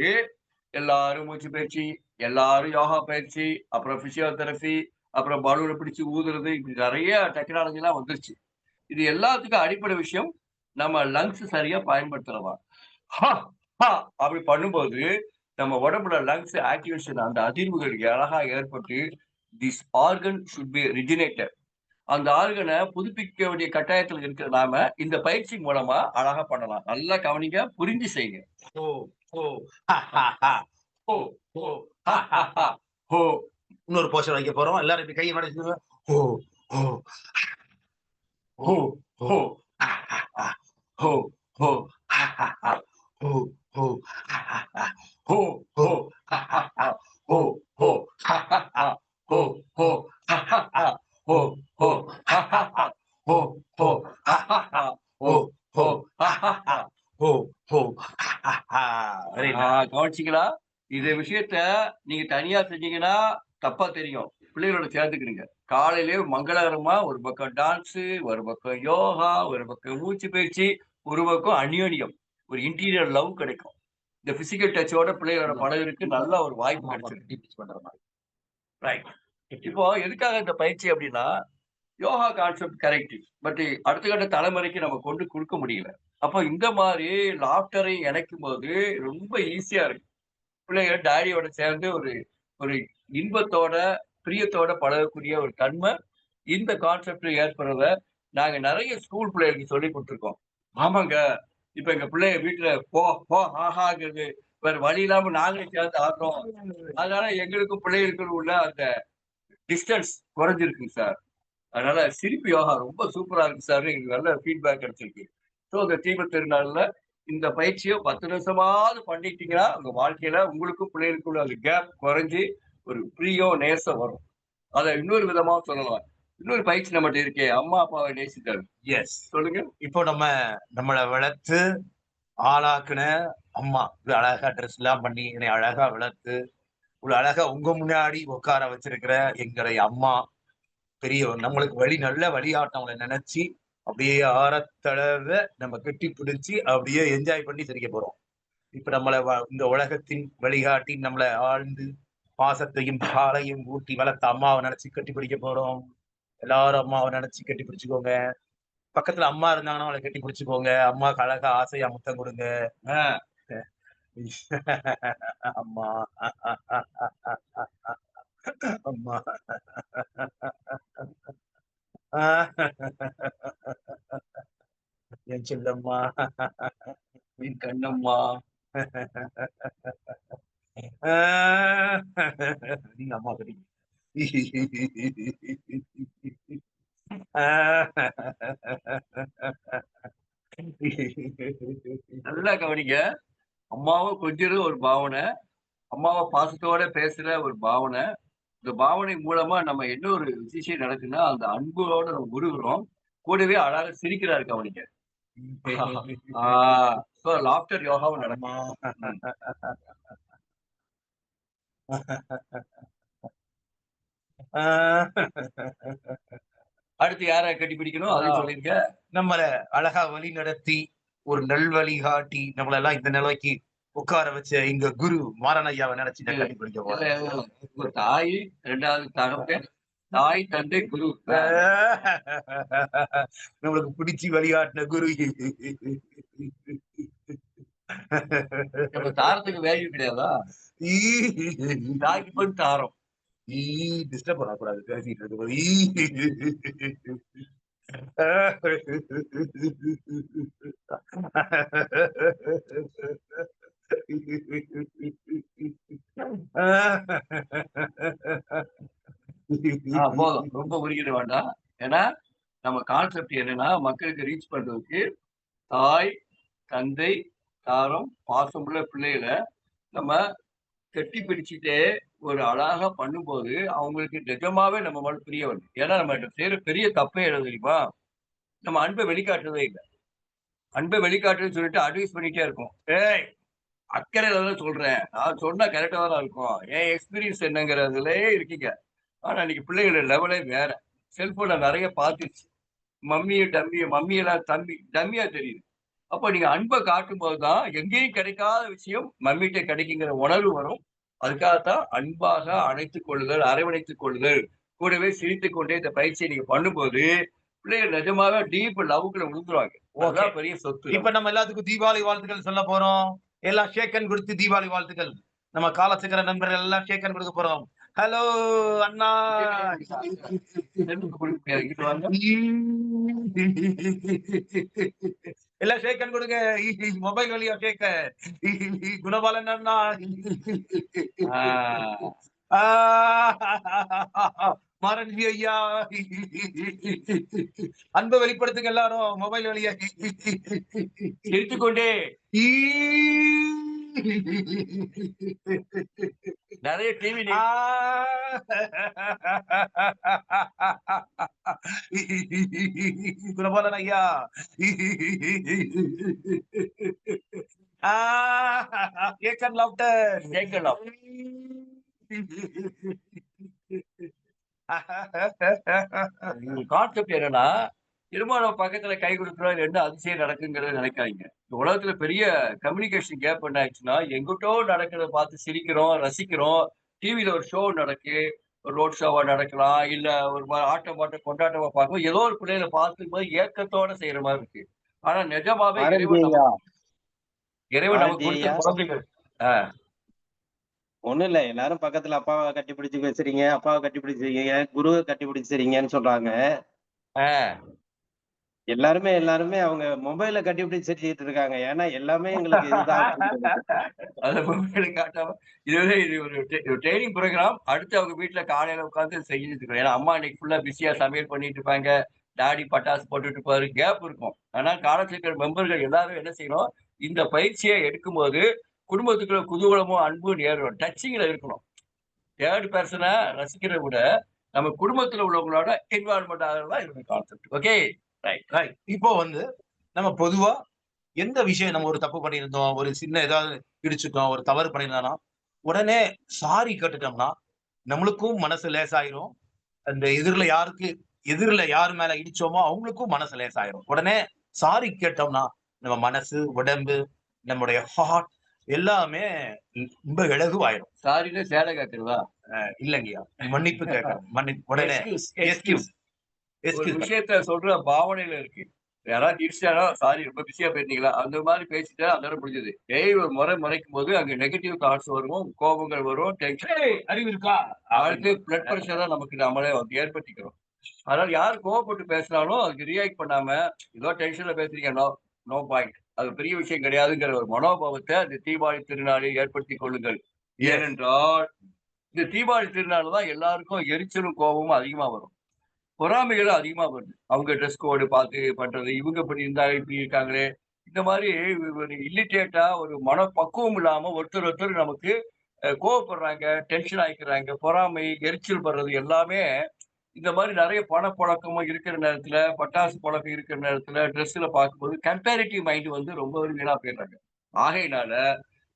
S1: எல்லாரும் மூச்சு பயிற்சி, எல்லாரும் யோகா பயிற்சி, அப்புறம் பிசியோதெரபி, அப்புறம் பலூனை பிடிச்சு ஊதுறது, இப்படி நிறைய டெக்னாலஜி எல்லாம் வந்துருச்சு. இது எல்லாத்துக்கும் அடிப்படை விஷயம் நம்ம லங்ஸ் சரியா பயன்படுத்துறதா. ஹா ஹா அப்படி பண்ணும்போது நம்ம உடம்புல லங்ஸ் ஆக்டிவேஷன் அந்த அதிர்வுகள் அழகா ஏற்பட்டு திஸ் ஆர்கன் ஷுட் பி ரிஜினேட்டட். அந்த ஆர்கனை புதுப்பிக்க வேண்டிய கட்டாயத்தில் இருக்கிற நாம இந்த பயிற்சி மூலமா அழகா பண்ணலாம். நல்லா கவனிங்க, புரிஞ்சு செய்யுங்க.
S2: ஓ ஓ ஹா ஹா ஹா ஓ ஓ ஹா ஹா ஹா ஓ. இன்னொரு போஷன் வைக்க போறோம். எல்லாரும் இப்படி கையை மடச்சுங்க. ஓ ஓ ஓ ஓ ஹா ஹா ஹா ஓ ஓ ஹா ஹா ஹா ஓ ஓ ஹா ஹா ஹா ஓ ஓ ஹா ஹா ஹா ஓ ஓ ஹா ஹா ஹா ஓ ஓ ஹா ஹா ஹா ஓ ஓ ஹா ஹா ஹா ஓ ஓ ஹா ஹா ஹா ஓ ஓ ஹா ஹா ஹா ஓ ஓ ஹா ஹா ஹா. Very nice.
S1: கவனிச்சீங்களா? இந்த விஷயத்த நீங்க தனியா செஞ்சீங்கன்னா தப்பா தெரியும். பிள்ளைகளோட சேர்த்துக்கிடுங்க. காலையிலேயே மங்களகரமா ஒரு பக்கம் டான்ஸ், ஒரு பக்கம் யோகா, ஒரு பக்கம் மூச்சு பயிற்சி, ஒரு பக்கம் அந்யோன்யம். ஒரு இன்டீரியர் லவ் கிடைக்கும். இந்த பிசிக்கல் டச்சோட பிள்ளைகளோட பழகுறதுக்கு நல்ல ஒரு வாய்ப்பு கிடைச்சிருக்கு. ரைட். இப்போ எதுக்காக இந்த பயிற்சி அப்படின்னா, யோகா கான்செப்ட் கரெக்ட். பட் அடுத்த கட்ட தலைமுறைக்கு நம்ம கொண்டு குடுக்க முடியல. அப்போ இந்த மாரி லாஃப்டரை இணைக்கும்போது ரொம்ப ஈஸியா இருக்கு. பிள்ளைங்க டாடியோட சேர்ந்து ஒரு ஒரு இன்பத்தோட, பிரியத்தோட பழகக்கூடிய ஒரு தன்மை இந்த கான்செப்ட்ல ஏற்படுறத நாங்க நெறைய ஸ்கூல் பிள்ளைகளுக்கு சொல்லிக் குடுத்துருக்கோம். ஆமாங்க. இப்ப எங்க பிள்ளைய வீட்ல போ, போ, ஆஹாங்கிறது வேற வழி இல்லாம நாங்களே சேர்ந்து ஆடுறோம். அதனால எங்களுக்கும் பிள்ளைகளுக்கும் உள்ள அந்த டிஸ்டன்ஸ் குறைஞ்சிருக்குங்க சார். அதனால சிரிப்பு யோகா ரொம்ப சூப்பரா இருக்கு சார். எங்களுக்கு நல்ல ஃபீட்பேக் கிடைச்சிருக்கு. ஸோ இந்த தீபத் திருநாள்ல இந்த பயிற்சிய 10 நிமிஷமாவது பண்ணிட்டீங்கன்னா, உங்க வாழ்க்கையில உங்களுக்கும் பிள்ளைகளுக்கும் அந்த கேப் குறைஞ்சு ஒரு பிரியம், நேசம் வரும். அத இன்னொரு விதமாவும் சொல்லலாம். இன்னொரு பயிற்சி நம்மட்ட இருக்கே, அம்மா, அப்பாவை நேசித்தல்.
S2: எஸ்.
S1: சொல்லுங்க.
S2: இப்போ நம்மள வளர்த்து ஆளாக்குன அம்மா. இவ்வளவு அழகா ட்ரெஸ் எல்லாம் பண்ணி என்னை அழகா வளர்த்து இவ்வளவு அழகா உங்க முன்னாடி உட்கார வச்சிருக்கிற எங்களுடைய அம்மா பெரியவர் நம்மளுக்கு நல்ல வழிகாட்டவங்களை நினைச்சு அப்படியே ஆறத்தளவ நம்ம கெட்டி பிடிச்சு அப்படியே என்ஜாய் பண்ணி சிரிக்க போறோம். இப்ப நம்மளை இந்த உலகத்தின் வழிகாட்டி நம்மளை ஆழ்ந்து பாசத்தையும் பாலையும் ஊட்டி வளர்த்த அம்மாவை நினைச்சு கட்டி பிடிக்க போறோம். எல்லாரும் அம்மாவை நினைச்சு கட்டி பிடிச்சுக்கோங்க. பக்கத்துல அம்மா இருந்தாங்கன்னா அவளை கட்டி பிடிச்சுக்கோங்க. அம்மாவுக்கு அழகா ஆசையா முத்தம் கொடுங்க.
S1: ஆஹ்
S2: அம்மா அம்மா என் செல்லம்மா
S1: என் கண்ணம்மா.
S2: நீங்க அம்மா கட்டி
S1: நல்லா கவனிங்க. அம்மாவை கொஞ்சம் ஒரு பாவனை, அம்மாவை பாசத்தோட பேசுற ஒரு பாவனை. இந்த பாவனை மூலமா நம்ம என்ன ஒரு விஷயம் நடக்குன்னா, அந்த அன்போட நம்ம உருகுறோம். கூடவே அழகா சிரிக்கிறாரு கவனிங்க. லாஃப்டர் யோகாவும் நடக்கும். அடுத்து யாரை கட்டிப்பிடிக்கணும் அப்படின்னு சொல்லிருக்க.
S2: நம்மள அழகா வழி நடத்தி ஒரு நல்வழி காட்டி நம்மள எல்லாம் இந்த நிலைக்கு உட்கார வச்ச எங்க குரு மாறன் ஐயாவை நினைச்சு நான் கட்டிப்பிடிக்க போறேன்.
S1: ஒரு தாய், 2வது தகப்பன், தாய், தந்தை, குரு.
S2: நம்மளுக்கு பிடிச்சி வழிகாட்டின குரு.
S1: நம்ம தாரத்துக்கு வேல்யூ கிடையாதா? தாய்க்கு போய் தாரம்.
S2: டிஸ்டர்ப் பண்ணக்கூடாது பேசிட்டு இருக்கும்போது.
S1: போதும், ரொம்ப உருகிட வேண்டாம். ஏன்னா நம்ம கான்செப்ட் என்னன்னா, மக்களுக்கு ரீச் பண்றதுக்கு தாய், தந்தை, தாரம், பாசமுள்ள பிள்ளைகளை நம்ம கட்டி பிடிச்சிட்டே ஒரு அழகா பண்ணும்போது அவங்களுக்கு நிஜமாவே நம்ம மேல பிரிய வருது. ஏன்னா நம்ம செய்யற பெரிய தப்பே என்ன தெரியுமா? நம்ம அன்பை வெளிக்காட்டுறதே இல்லை. அன்பை வெளிக்காட்டுன்னு சொல்லிட்டு அட்வைஸ் பண்ணிட்டே இருக்கோம். ஏய், அக்கறையில தான் சொல்றேன், நான் சொன்னா கரெக்டா தான் இருக்கும், என் எக்ஸ்பீரியன்ஸ் என்னங்கிறதுலயே இருக்கீங்க. ஆனா இன்னைக்கு பிள்ளைகளோட லெவலே வேற. செல்போன்ல நிறைய பார்த்துச்சு. மம்மியெல்லாம் டம்மியா தெரியுது. அப்ப நீங்க அன்பை காட்டும் போதுதான் எங்கேயும் கிடைக்காத விஷயம் மம்மிட்ட கிடைக்குங்கிற உணர்வு வரும். அதுக்காகத்தான் அன்பாக அணைத்துக் கொள்ளுதல், அரவணைத்துக் கொள்ளுதல், கூடவே சிரித்துக் கொண்டே இந்த பயிற்சியை நீங்க பண்ணும்போது பிள்ளைகள் நிஜமாவே டீப் லவ்க்குள்ள விழுந்துருவாங்க. அதுதான் பெரிய சொத்து.
S2: இப்ப நம்ம எல்லாத்துக்கும் தீபாவளி வாழ்த்துக்கள் சொல்ல போறோம். எல்லாம் ஷேக்கன் கொடுத்து தீபாவளி வாழ்த்துக்கள். நம்ம காலத்துக்கிற நண்பர்கள் எல்லாம் ஷேக்கன் கொடுக்க போறோம். ஹலோ அண்ணா. எல்லாம் ஷேக்கன் கொடுங்க. மொபைல் வழியா ஷேக்கன். குணபாலன் அண்ணா. மாரன்ஜி ஐயா. அன்பை வெளிப்படுத்துங்க எல்லாரும் மொபைல் வழியா.
S1: சிரித்துக்கொண்டே நிறைய டிவி
S2: குணபாலன் ஐயா. கேக்கன் லாப்டர்.
S1: கேட்கலாம். கான்செப்ட் என்னன்னா, திருமணம் பக்கத்துல கை கொடுக்குறோம், 2 அதிசயம் நடக்குங்கிறத நினைக்காதீங்க. இந்த உலகத்துல பெரிய கம்யூனிகேஷன் கேப் என்ன ஆச்சுன்னா, எங்கிட்டோ நடக்கிறத பார்த்து சிரிக்கிறோம், ரசிக்கிறோம். டிவில ஒரு ஷோ நடக்கு, ஒரு ரோட் ஷோவா நடக்கலாம், இல்ல ஒரு ஆட்டம் பாட்டம் கொண்டாட்டமா பார்க்கும். ஏதோ ஒரு பிள்ளைகளை பார்க்கும்போது ஏக்கத்தோட செய்யற மாதிரி இருக்கு. ஆனா நிஜமாவே இறைவன் நமக்கு கொடுத்த குழந்தைகள்.
S3: ஒண்ணும் இல்ல. எல்லாரும் பக்கத்துல அப்பாவை கட்டிப்பிடிச்சு பேசுறீங்க, அப்பாவை கட்டிப்பிடிச்சிருக்கீங்க, குருவை கட்டிப்பிடிச்சிருக்கீங்கன்னு சொல்றாங்க. எல்லாருமே அவங்க மொபைல கட்டிப்பிடிச்சு சிரிச்சுட்டு இருக்காங்க. ஏன்னா எல்லாமே எங்களுக்கு இதுதான்.
S1: அத மொபைல காட்டாம இது ஒரு ட்ரெய்னிங் ப்ரோகிராம். அடுத்து அவங்க வீட்டுல காலையில உட்கார்ந்து செஞ்சுட்டு இருக்கோம். ஏன்னா அம்மா இன்னைக்கு ஃபுல்லா பிஸியா சமையல் பண்ணிட்டு இருப்பாங்க. டாடி பட்டாசு போட்டுட்டு இருப்பாரு. கேப் இருக்கும். ஆனா காலச்சக்கர மெம்பர்கள் எல்லாரும் என்ன செய்யணும்? இந்த பயிற்சியை எடுக்கும்போது குடும்பத்துக்குள்ள குதூகலமும் அன்பும் நேரும். டச்சிங்ல இருக்கணும். தேர்ட் பெர்சனை ரசிக்கிறத விட நம்ம குடும்பத்துல உள்ளவங்களோட என்வால்மெண்ட் ஆகிறதா இதோட கான்செப்ட். Okay, right.
S2: இப்போ நம்ம பொதுவா எந்த விஷயம் நம்ம ஒரு தப்பு பண்ணியிருந்தோம், ஒரு சின்ன ஏதாவது இடிச்சுட்டோம், ஒரு தவறு பண்ணியிருந்தோம்னா, உடனே சாரி கேட்டுட்டோம்னா, நம்மளுக்கும் மனசு லேசாயிரும். அந்த எதிர்ல யார் மேல இடிச்சோமோ அவங்களுக்கும் மனசு லேசாயிரும். உடனே சாரி கேட்டோம்னா, நம்ம மனசு, உடம்பு, நம்முடைய ஹார்ட் எல்லாமே ரொம்ப இலகுவாயிரும்.
S1: சாரின்னு சேலை கேட்கிறதா?
S2: இல்லங்கய்யா. மன்னிப்பு கேட்கணும். உடனே
S1: எக்ஸ்கியூஸ்
S2: எஸ்கியூஸ்
S1: ஒரு
S2: எஸ்கியூஸ்
S1: விஷயத்த சொல்ற பாவனையில இருக்கு. யாராவது இடிச்சிட்டாரோ, சாரி ரொம்ப பிஸியா போயிருந்தீங்களா? அந்த மாதிரி பேசிட்டா அதோட முடிஞ்சது. ஒரு முறை முறைக்கும்போது அங்க நெகட்டிவ் தாட்ஸ் வரும், கோபங்கள் வரும், டென்ஷன்
S2: அறிவு இருக்கா?
S1: அடுத்து பிளட் பிரஷர் தான் நமக்கு நம்மளே வந்து ஏற்படுத்திக்கிறோம். அதனால யார் கோவப்பட்டு பேசினாலும் அதுக்கு ரியாக்ட் பண்ணாம, ஏதோ டென்ஷன்ல பேசுறீங்க. No no point. அது பெரிய விஷயம் கிடையாதுங்கிற ஒரு மனோபாவத்த இந்த தீபாவளி திருநாளில் ஏற்படுத்திக் கொள்ளுங்கள்.
S2: Yes.
S1: ஏனென்றால், இந்த தீபாவளி திருநாள்ல தான் எல்லாருக்கும் எரிச்சலும், கோபமும் அதிகமா வரும். பொறாமைகளும் அதிகமா வருது. அவங்க ட்ரெஸ் கோடு பார்த்து பண்றது, இவங்க இப்படி இருந்தாங்க, இப்படி இருக்காங்களே. இந்த மாரி ஒரு இல்லிட்டேட்டா ஒரு மனப்பக்குவம் இல்லாம ஒருத்தர் நமக்கு கோவப்படுறாங்க, டென்ஷன் ஆயிக்கிறாங்க, பொறாமை, எரிச்சல் படுறது எல்லாமே இந்த மாரி நெறைய பணப்புழக்கமும் இருக்கிற நேரத்துல, பட்டாசு பழக்கம் இருக்கிற நேரத்துல, ட்ரெஸ்ல பார்க்கும்போது கம்பேரிட்டிவ் மைண்ட் வந்து ரொம்பவே வீணா போயிடுறாங்க. ஆகையினால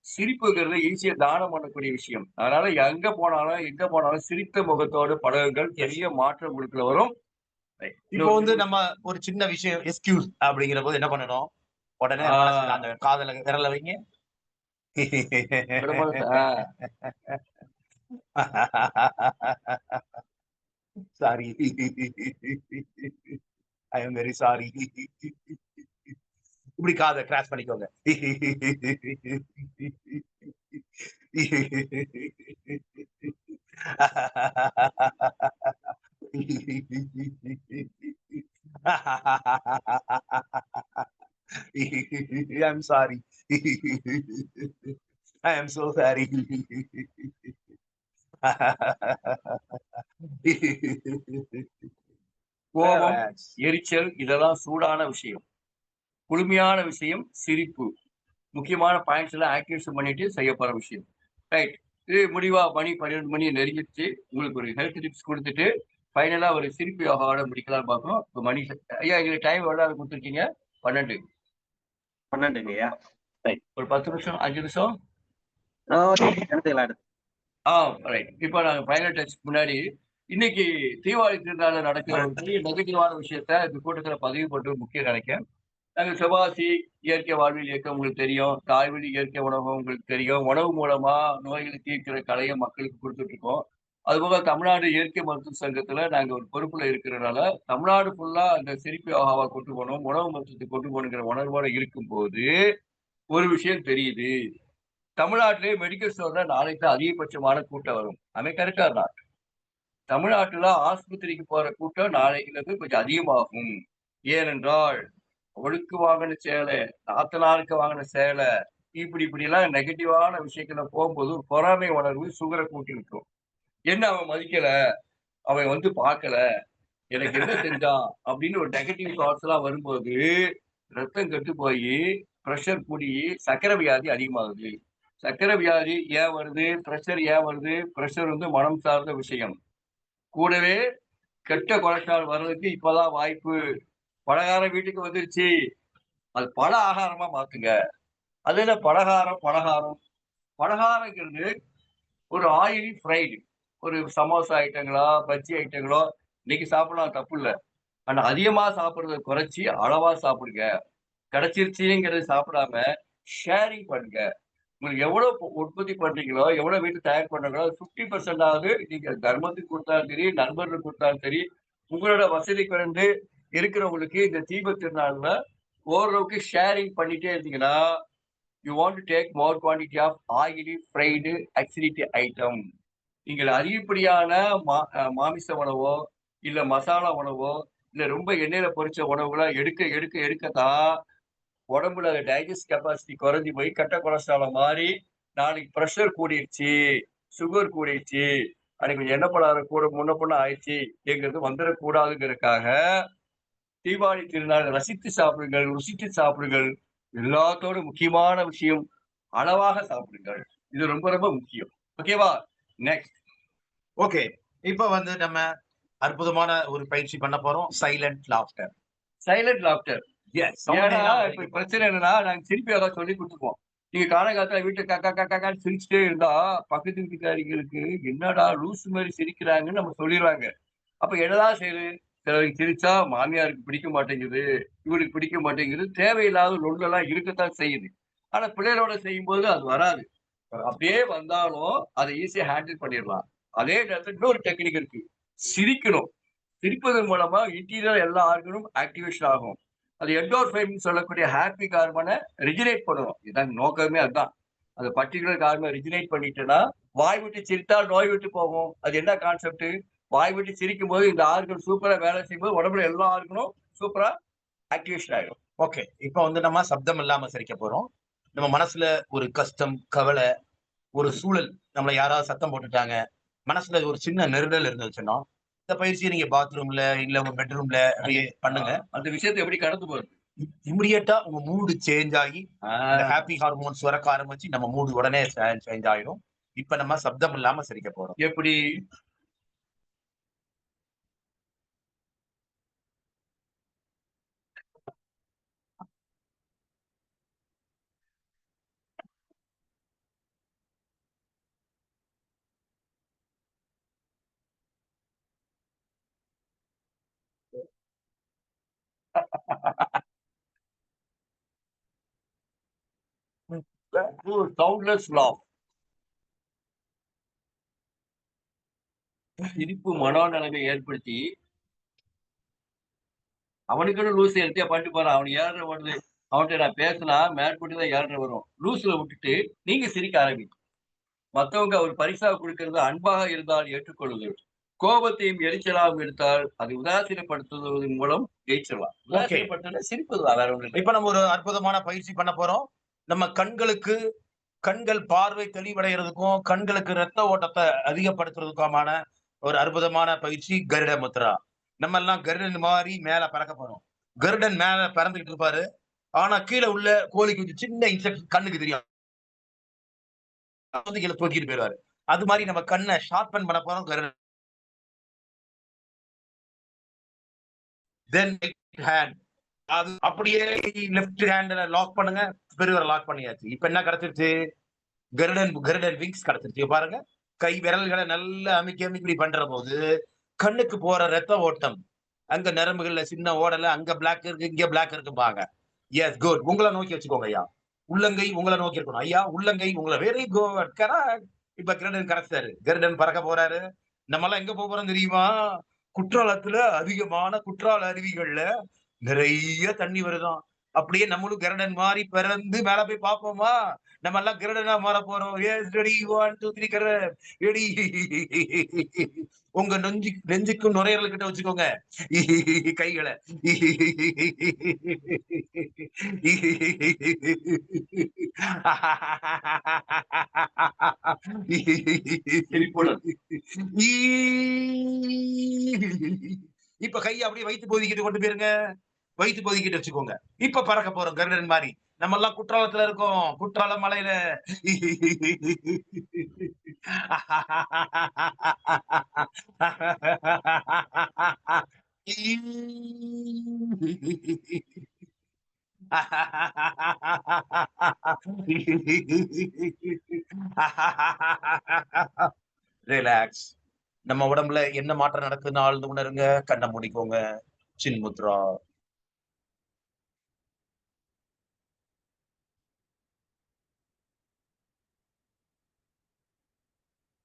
S1: சிரிப்புங்கிறது ஈஸியா தானம் பண்ணக்கூடிய விஷயம். அதனால எங்க போனாலும் சிரித்த முகத்தோடு பழகுங்கள். பெரிய மாற்றம் உங்களுக்குள்ள வரும்.
S2: இப்போ வந்து நம்ம ஒரு சின்ன விஷயம் எஸ்கியூஸ் அப்படிங்கிற போது என்ன பண்ணணும்? உடனே
S1: ஆ
S2: மனசுல அந்த காதுல விரல வைங்க.
S1: விடமாட்டேன்
S2: sorry. I am very sorry. இப்படி காத கிராஸ் பண்ணிக்கோங்க. I'm sorry. I am so sorry.
S1: கோபம், எரிச்சல் இதெல்லாம் சூடான விஷயம். குளுமையான விஷயம் சிரிப்பு. முக்கியமான பாயிண்ட்ஸ் எல்லாம் ஆக்டிவேஷன் பண்ணிட்டு செய்யப்போற விஷயம். ரைட். இது முடிவா மணி 12 மணி நெருங்கிடுச்சு. உங்களுக்கு ஒரு ஹெல்த் டிப்ஸ் குடுத்துட்டு, ஃபைனலா ஒரு சிரிப்பு யோகாவோட முடிக்கலாம்னு பார்க்கிறோம். இப்ப மணி ஐயா எங்களுக்கு டைம் எவ்வளவு நேரம் குடுத்துருக்கீங்க? 12.
S3: 12ங்கய்யா.
S1: ஒரு 10 நிமிஷம், 5 நிமிஷம்?
S3: எடுத்துக்கலாம் எடுத்து.
S1: ஆ ரைட். இப்ப நாங்க ஃபைனல் டச்சுக்கு முன்னாடி, இன்னைக்கு தீபாவளி திருநாள்ல நடக்கிற ஒரு பெரிய நெகட்டிவான விஷயத்த இந்த கூட்டத்துல பதிவு பண்றது முக்கியம் நெனைக்கிறேன். நாங்க சுபாசி இயற்கை வாழ்வியல் இயக்கம் உங்களுக்கு தெரியும். தாய்வழி இயற்கை உணவகம் உங்களுக்கு தெரியும். உணவு மூலமா நோய்களை தீர்க்கிற கலைய மக்களுக்கு குடுத்துட்டு இருக்கோம். அதுபோக தமிழ்நாடு இயற்கை மருத்துவ சங்கத்துல நாங்க ஒரு பொறுப்புல இருக்கிறனால, தமிழ்நாடு ஃபுல்லா அந்த சிரிப்பு யோகாவா கொண்டு போணும், உணவு மருத்துவத்துக்கு கொண்டு போகணுங்கிற உணர்வோட இருக்கும்போது, ஒரு விஷயம் தெரியுது. தமிழ்நாட்டிலேயே மெடிக்கல் ஸ்டோர்ல நாளைக்கு தான் அதிகபட்சமான கூட்டம் வரும். ஐ அம் கரெக்ட் ஆர் நாட்? தமிழ்நாட்டுல ஆஸ்பத்திரிக்கு போற கூட்டம் நாளைக்கு கொஞ்சம் அதிகமாகும். ஏனென்றால், அவளுக்கு வாங்கின சேலை, நாத்தனாருக்கு வாங்கின சேலை, இப்படிலாம் நெகட்டிவான விஷயத்துல போகும்போது ஒரு பொறாமை உணர்வு சுகர கூட்டி விட்டுரும். என்ன அவன் மதிக்கல, அவன் வந்து பார்க்கல, எனக்கு என்ன செஞ்சான் அப்படின்னு ஒரு நெகட்டிவ் தாட்ஸ் எல்லாம் வரும்போது, ரத்தம் கெட்டு போயி, பிரஷர் கூடி, சர்க்கரை வியாதி அதிகமாகுது. சர்க்கரை வியாதி ஏன் வருது? பிரஷர் ஏன் வருது? பிரஷர் வந்து மனம் சார்ந்த விஷயம். கூடவே கெட்ட கொலஸ்ட்ரால் வர்றதுக்கு இப்பதான் வாய்ப்பு. பலகாரம் வீட்டுக்கு வந்துருச்சு. அது பல ஆகாரமா மாத்துங்க. அது என்ன பலகாரம், பலகாரம். பலகாரங்கிறது ஒரு ஆயிலி ஃப்ரைடு. ஒரு சமோசா ஐட்டங்களா, பஜ்ஜி ஐட்டங்களோ இன்னைக்கு சாப்பிடலாம் தப்பில்ல. ஆனா அதிகமா சாப்பிடுறத குறைச்சு அளவா சாப்பிடுங்க. கிடைச்சிருச்சுங்கிறத சாப்பிடாம ஷேரிங் பண்ணுங்க. உங்களுக்கு எவ்வளவு உற்பத்தி பண்றீங்களோ, எவ்வளவு வீட்ல தயார் பண்றீங்களோ, 50% ஆவது நீங்க தர்மத்துக்கு குடுத்தாலும் சரி, நண்பர்களுக்கு குடுத்தாலும் சரி, உங்களோட வசதி குறைந்து இருக்கிறவங்களுக்கு இந்த தீபத் திருநாள்ல ஓரளவுக்கு ஷேரிங் பண்ணிட்டே இருந்தீங்கன்னா, you want to take more quantity of oily, fried, acidity item. நீங்கள் அதிகப்படியான மாமிச உணவோ, இல்ல மசாலா உணவோ, இல்ல ரொம்ப எண்ணெயில பொரிச்ச உணவுகளா எடுக்கத்தான் உடம்புல டைஜஸ்ட் கெப்பாசிட்டி குறைஞ்சு போய் கெட்ட கொலஸ்ட்ரால மாறி, நாளைக்கு பிரஷர் கூடிருச்சு, சுகர் கூடிருச்சு, அன்னைக்கு கொஞ்சம் எண்ணெய் பலகாரம் கூட முன்ன பின்ன ஆயிடுச்சுங்கிறது வந்துடக்கூடாதுங்கிறதுக்காக, தீபாவளி திருநாள் ரசித்து சாப்பிடுங்கள், ருசித்து சாப்பிடுங்கள். எல்லாத்தோட முக்கியமான விஷயம், அளவாக சாப்பிடுங்கள். இது ரொம்ப ரொம்ப முக்கியம். ஓகேவா? நெக்ஸ்ட்.
S2: ஓகே. இப்ப வந்து நம்ம அற்புதமான ஒரு பயிற்சி பண்ண போறோம். Silent laughter.
S1: Silent laughter. ஏன்னா இப்ப பிரச்சனை என்னன்னா நாங்க திருப்பி ஏதாவது சொல்லி கொடுத்துருவோம். நீங்க காலங்காலத்துல வீட்டுல கக்கா கக்கான்னு சிரிச்சுட்டே இருந்தா பக்கத்து வீட்டுக்காரிகளுக்கு என்னடா லூசு மாதிரி சிரிக்கிறாங்கன்னு நம்ம சொல்லிடுவாங்க. அப்ப என்னதான் செய்யுது? சிலருக்கு சிரிச்சா மாமியாருக்கு பிடிக்க மாட்டேங்குது, இவருக்கு பிடிக்க மாட்டேங்குது. தேவையில்லாத லொள்ளெல்லாம் இருக்கத்தான் செய்யுது. ஆனா பிள்ளைகளோட செய்யும்போது அது வராது. அப்படியே வந்தாலும் அதை ஈஸியா ஹேண்டில் பண்ணிடலாம். அதே நேரத்துல இன்னொரு டெக்னிக் இருக்கு. சிரிக்கணும். சிரிப்பதன் மூலமா இன்டீரியர் எல்லா ஆர்கனும் ஆக்டிவேஷன் ஆகும். அது எண்டோர்ஃபைன் சொல்லக்கூடிய ஹாப்பி ஹார்மோன ரிஜினேட் பண்ணணும். இதான் நோக்கமே அதுதான். அது பர்ட்டிகுலர் ஹார்மோன் ரிஜினேட் பண்ணிட்டேன்னா, வாய் விட்டு சிரித்தால் நோய் விட்டு போகும். அது என்ன கான்செப்ட்? வாய் விட்டு சிரிக்கும்போது இந்த ஆர்கன் சூப்பரா வேலை செய்யும்போது உடம்புல எல்லா ஆர்கனும் சூப்பரா ஆக்டிவேஷன் ஆயிடும்.
S2: ஓகே. இப்ப வந்து நம்ம சப்தம் இல்லாம சிரிக்க போறோம். நம்ம மனசுல ஒரு கஷ்டம், கவலை, ஒரு சூழல், நம்மள யாராவது சத்தம் போட்டுட்டாங்க, மனசுல ஒரு சின்ன நெருடல் இருந்துச்சுன்னா, இந்த பயிற்சியை நீங்க பாத்ரூம்ல, இல்ல உங்க பெட்ரூம்ல அப்படியே பண்ணுங்க.
S1: அந்த விஷயத்தை எப்படி கடந்து போறது?
S2: இமிடியேட்டா உங்க மூடு சேஞ்ச் ஆகி, இந்த
S1: ஆஹ்
S2: ஹாப்பி ஹார்மோன்ஸ் சுரக்க ஆரம்பிச்சு, நம்ம மூடு உடனே சேஞ்ச் ஆயிடும். இப்ப நம்ம சப்தம் இல்லாம சிரிக்க போறோம்.
S1: எப்படி? Soundless laugh. சிரிப்பு மனோநலவை ஏற்படுத்தி அவனுக்குன்னு லூசு எடுத்தியா பண்ணிட்டு போறான். அவனுக்கு ஏழ்ற வருது. அவன்கிட்ட நான் பேசினா மேற்கொண்டு தான் ஏழ்ற வரும். லூசுல விட்டுட்டு நீங்க சிரிக்க ஆரம்பிக்கும். மத்தவங்க ஒரு பரிசா கொடுக்கிறது அன்பாக இருந்தால் ஏற்றுக்கொள்ளுங்கள். கோபத்தையும் எரிச்சலாகவும் எடுத்தால் அதை உதாசீனப்படுத்துவதன் மூலம் ஜெயிச்சிடலாம். உதாசீனப்படுத்துறது சிரிப்பது தான், வேற ஒண்ணும் இல்லை.
S2: இப்ப நம்ம ஒரு அற்புதமான பயிற்சி பண்ண போறோம். நம்ம கண்கள் பார்வை தெளிவடைகிறதுக்கும், கண்களுக்கு ரத்த ஓட்டத்தை அதிகப்படுத்துறதுக்குமான ஒரு அற்புதமான பயிற்சி கருட முத்ரா. நம்ம எல்லாம் கருடன் மாதிரி மேல பறக்க போறோம். கருடன் மேல பறந்துகிட்டு இருப்பாரு. ஆனா கீழே உள்ள கோழி குஞ்சு சின்ன இன்செக்ட் கண்ணுக்கு தெரியும். வந்து கீழே தூக்கிட்டு போயிடுவாரு. அது மாதிரி நம்ம கண்ணை ஷார்பன் பண்ண போறோம் கருடன். தென் ஹேண்ட் அது அப்படியே லெஃப்ட் ஹேண்ட்ல லாக் பண்ணுங்க. பெருவரை லாக் பண்ணியாச்சு. இப்ப என்ன கிடைச்சிருச்சு? கருடன் விங்ஸ் கிடைச்சிருச்சு. பாருங்க, கை விரல்களை நல்லா அமுக்கி அமுக்கி இப்படி பண்ற போது கண்ணுக்கு போற ரத்த ஓட்டம், அங்க நரம்புகள்ல சின்ன ஓடல, அங்க பிளாக் இருக்கு, இங்க பிளாக் இருக்குப்பாங்க. S, good. உங்களை நோக்கி வச்சுக்கோங்க ஐயா. உள்ளங்கை உங்களை நோக்கி இருக்கணும் ஐயா. உள்ளங்கை உங்களை, வெரி குட், கரெக்ட். இப்ப கருடன் கிடைச்சாரு. கருடன் பறக்க போறாரு. நம்ம எல்லாம் எங்க போறோம் தெரியுமா? குற்றாலத்துல அதிகமான குற்றால அருவிகள்ல நிறைய தண்ணி வருதாம். அப்படியே நம்மளும் கருடன் மாதிரி பிறந்து மேல போய் பார்ப்போமா? நம்ம எல்லாம் கருடனா மாற போறோம். எஸ், ரெடி, 1 2 3 கருடன் ரெடி. உங்க நெஞ்சுக்கும் நுரையீரல் கிட்ட வச்சுக்கோங்க கைகளை. இப்ப கையை அப்படியே வயித்து பகுதிக்கிட்டு கொண்டு போயிருங்க. வயித்து பகுதிக்கிட்டு வச்சுக்கோங்க. இப்ப பறக்க போறோம் கருடன் மாதிரி. நம்ம எல்லாம் குற்றாலத்துல இருக்கோம். குற்றால மலையில. ரிலாக்ஸ். நம்ம உடம்புல என்ன மாற்றம் நடக்குதுன்னு ஆழ்ந்து உணருங்க. கண்ணை மூடிக்கோங்க. Chinmudra.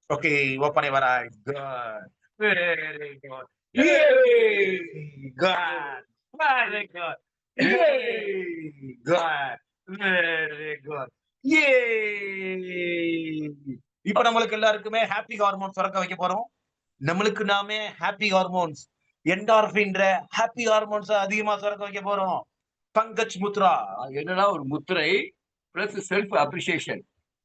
S2: Okay, open your eyes. Good. Very good. Yay! Good. Very good. Yay! Good. Very good. Yay! இப்ப நம்மளுக்கு எல்லாருக்குமே ஹாப்பி ஹார்மோன்ஸ் சுரக்க வைக்க போறோம். நம்மளுக்கு நாமே ஹாப்பி ஹார்மோன்ஸ், என்டார்பின்ற ஹாப்பி ஹார்மோன்ஸ் அதிகமா சுரக்க வைக்க போறோம். பங்கஜ் முத்ரா.
S1: என்னன்னா ஒரு முத்திரை பிளஸ் செல்ஃப் அப்ரிசியேஷன்.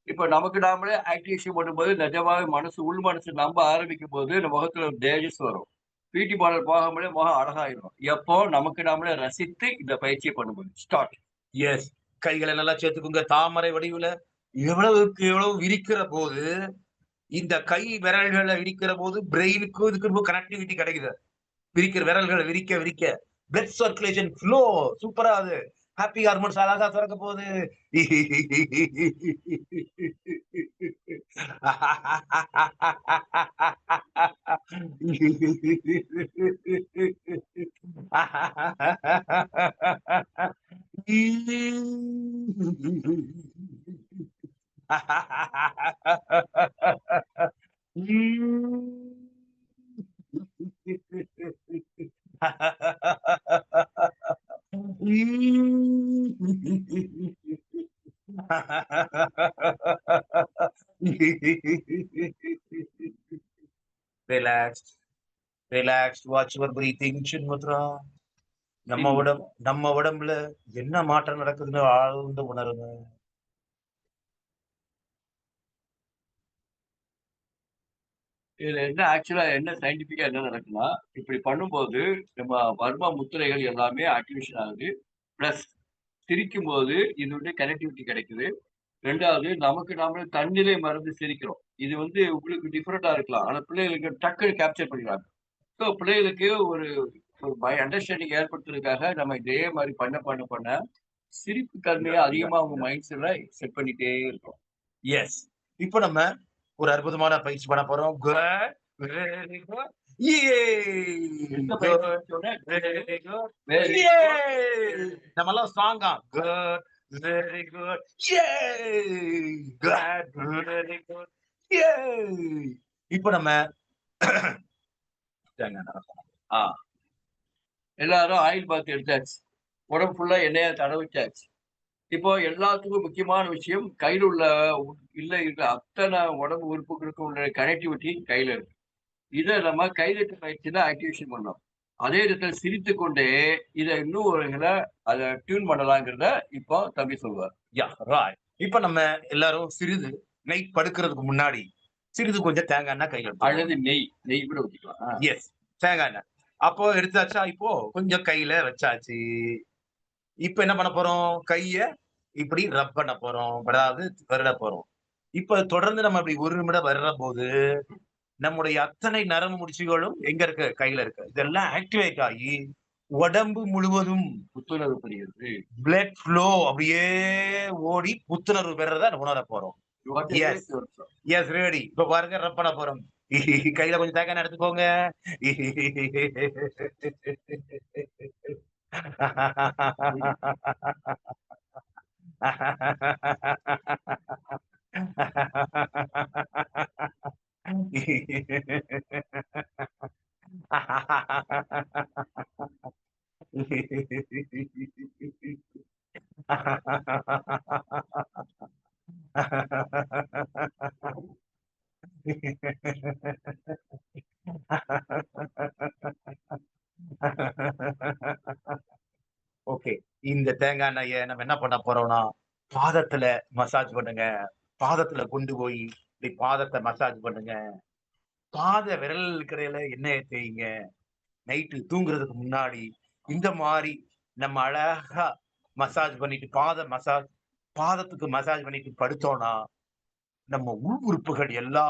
S1: இப்ப நமக்கு நாமளே ஆக்டிவேஷன் பண்ணும்போது நிஜமாவே மனசு உள் மனசு நம்ப ஆரம்பிக்கும் போது நம்ம முகத்துல ஒரு தேஜஸ் வரும். பியூட்டி பார்லர் போகாமலே முகம் அழகாயிரும். எப்போ நமக்கு நாமளே ரசித்து இந்த பயிற்சியை பண்ணும்போது. ஸ்டார்ட்.
S2: எஸ். கைகளை நல்லா சேர்த்துக்குங்க. தாமரை வடிவுல எவ்வளவுக்கு எவ்வளவு விரிக்கிற போது, இந்த கை விரல்களை விரிக்கிற போது பிரெயினுக்கும் இதுக்கு கனெக்டிவிட்டி கிடைக்குது. விரிக்கிற விரல்களை விரிக்க விரிக்க பிளட் சர்க்குலேஷன் ஃப்ளோ. சூப்பரா அது ஹாப்பி ஹார்மோன்ஸ் அழகா சுரக்க போகுது. Relax, relax, watch your breathing chin mudra. நம்ம உடம்புல என்ன மாற்றம் நடக்குதுன்னு ஆழ்ந்து உணருங்க.
S1: இதுல என்ன ஆக்சுவலா என்ன சயின்டிபிக்கா என்ன நடக்குன்னா, இப்படி பண்ணும்போது நம்ம வர்ம முத்திரைகள் எல்லாமே ஆக்டிவேஷன் ஆகுது. பிளஸ் சிரிக்கும்போது இதனுடைய கனெக்டிவிட்டி கிடைக்குது. 2வது நமக்கு நாமளே தன்னிலை மறந்து சிரிக்கிறோம். இது வந்து உங்களுக்கு டிஃபரெண்டா இருக்கலாம். ஆனா பிள்ளைகளுக்கு டக்குனு கேப்சர் பண்ணிடுறாங்க. ஸோ பிள்ளைகளுக்கு ஒரு ஒரு அண்டர்ஸ்டாண்டிங் ஏற்படுத்துறதுக்காக நம்ம இதே மாரி பண்ண சிரிப்பு தன்மைய அதிகமா அவங்க மைண்ட் செட்ல செட் பண்ணிட்டே இருக்கோம்.
S2: எஸ். இப்போ நம்ம ஒரு அற்புதமான பயிற்சி பண்ண போறோம். Good, very good.
S1: எந்த
S2: குட்,
S1: பயிற்சி சொன்னேன்?
S2: Very good.
S1: வெரி
S2: நம்ம எல்லாம் ஸ்ட்ராங்கா. Good, very good. Good, very good. இப்போ நம்ம
S1: ஆ. எல்லாரும் ஆயில் பாத் எடுத்தாச்சு. உடம்பு ஃபுல்லா எண்ணெய தடவிச்சாச்சு. இப்போ எல்லாத்துக்கும் முக்கியமான விஷயம் கையில உள்ள இருக்கிற அத்தனை உடம்பு உறுப்புகளுக்கும் உள்ள கனெக்டிவிட்டி கையில இருக்கு. இத நம்ம கைதட்டு பயிற்சியில ஆக்டிவேஷன் பண்ணோம். அதே இடத்துல சிரித்துக் கொண்டே இத இன்னும் ஒரு அத டியூன் பண்ணலாங்கிறத இப்போ தம்பி சொல்லுவார்.
S2: யா, ரைட். இப்போ நம்ம எல்லாரும் சிறிது நைட் படுக்கிறதுக்கு முன்னாடி சிறிது கொஞ்சம் தேங்காய் எண்ணெய் கையில
S1: அல்லது நெய் கூட ஊத்திக்கலாம்.
S2: எஸ், தேங்காய் எண்ணெய். அப்போ எடுத்தாச்சா? இப்போ கொஞ்சம் கையில வச்சாச்சு. இப்ப என்ன பண்ண போறோம்? கைய இப்படி ரப் பண்ண போறோம். அதாவது வருட போறோம். இப்ப தொடர்ந்து நம்ம அப்படி 1 நிமிடம் வரும்போது நம்முடைய அத்தனை நரம்பு முடிச்சுகளும் எங்க இருக்கு? கையில இருக்கு. இதெல்லாம் ஆக்டிவேட் ஆகி உடம்பு முழுவதும்
S1: புத்துணர்வு பெறுகிறது.
S2: பிளட் ஃப்ளோ அப்படியே ஓடி புத்துணர்வு பெறத உணர போறோம்.
S1: You want to
S2: Yes.
S1: rest yourself.
S2: Yes, ready. இப்ப பாருங்க, ரப் பண்ண போறோம். கையில கொஞ்சம் தேங்காய் எண்ணெய் எடுத்துக்கோங்க. ஓகே. இந்த தேங்காய் எண்ணெய நம்ம என்ன பண்ண போறோம்னா, பாதத்துல மசாஜ் பண்ணுங்க. பாதத்துல கொண்டு போய் இப்படி பாதத்த மசாஜ் பண்ணுங்க. பாத விரலுக்கிடையில எண்ணெய தேய்ங்க. நைட்டு தூங்குறதுக்கு முன்னாடி இந்த மாரி நம்ம அழகா மசாஜ் பண்ணிட்டு பாதத்துக்கு மசாஜ் பண்ணிட்டு படுத்தோம்னா, நம்ம உள் உறுப்புகள் எல்லா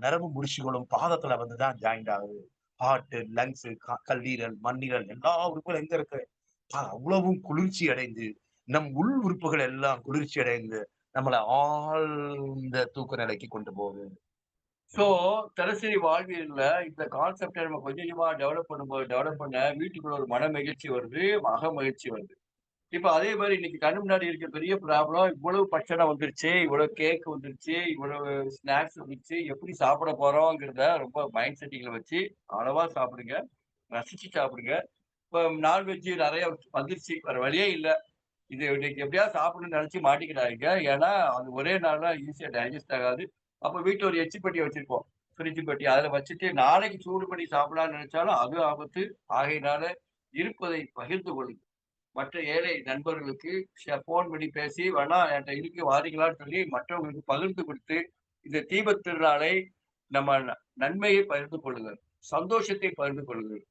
S2: நரம்பு முடிச்சுகளும் பாதத்துல வந்து தான் ஜாயிண்ட் ஆகுது. ஹார்ட், லங்ஸ், கல்லீரல், மண்ணீரல் எல்லா உறுப்புகளும் எங்க இருக்கு? அவ்வளவும் குளிர்ச்சி அடைந்து, நம் உள் உறுப்புகள் எல்லாம் குளிர்ச்சி அடைந்து, நம்மள ஆழ்ந்த தூக்க நிலைக்கு கொண்டு போகுது.
S1: ஸோ தினசரி வாழ்வியல்ல இந்த கான்செப்ட நம்ம கொஞ்சம் கொஞ்சமா டெவலப் பண்ண வீட்டுக்குள்ள ஒரு மன மகிழ்ச்சி வருது, அக மகிழ்ச்சி வருது. இப்ப அதே மாரி இன்னைக்கு கண்ணு முன்னாடி இருக்க பெரிய ப்ராப்ளம் இவ்வளவு பட்சணை வந்துருச்சு, இவ்வளவு கேக் வந்துருச்சு, இவ்வளவு ஸ்நாக்ஸ் வந்துருச்சு. எப்படி சாப்பிட போறோங்கிறத ரொம்ப மைண்ட் செட்டிங்ல வச்சு அளவா சாப்பிடுங்க. ரசிச்சு சாப்பிடுங்க. இப்ப நான்வெஜ் நெறைய வந்துருச்சு. வேற வழியே இல்ல. இது இன்னைக்கு எப்படியாவது சாப்பிடணும்னு நினைச்சு மாட்டிக்கிடாதீங்க. ஏன்னா, அது ஒரே நாள்ல ஈஸியா டைஜஸ்ட் ஆகாது. அப்ப வீட்ல ஒரு எச்சி பெட்டி வச்சிருப்போம். ஃப்ரிட்ஜ் பெட்டி. அதுல வச்சுட்டு நாளைக்கு சூடு பண்ணி சாப்பிடலாம்னு நினைச்சாலும் அது ஆபத்து. ஆகையினால இருப்பதை பகிர்ந்து கொள்ளுங்கள். மற்ற ஏழை நண்பர்களுக்கு ஃபோன் பண்ணி பேசி, வேணா என்ட்ட இருக்கு வாரீங்களான்னு சொல்லி மற்றவங்களுக்கு பகிர்ந்து கொடுத்து, இந்த தீபத் திருநாளை நம்ம நன்மையை பகிர்ந்து கொள்ளுங்கள். சந்தோஷத்தை பகிர்ந்து கொள்ளுங்கள்.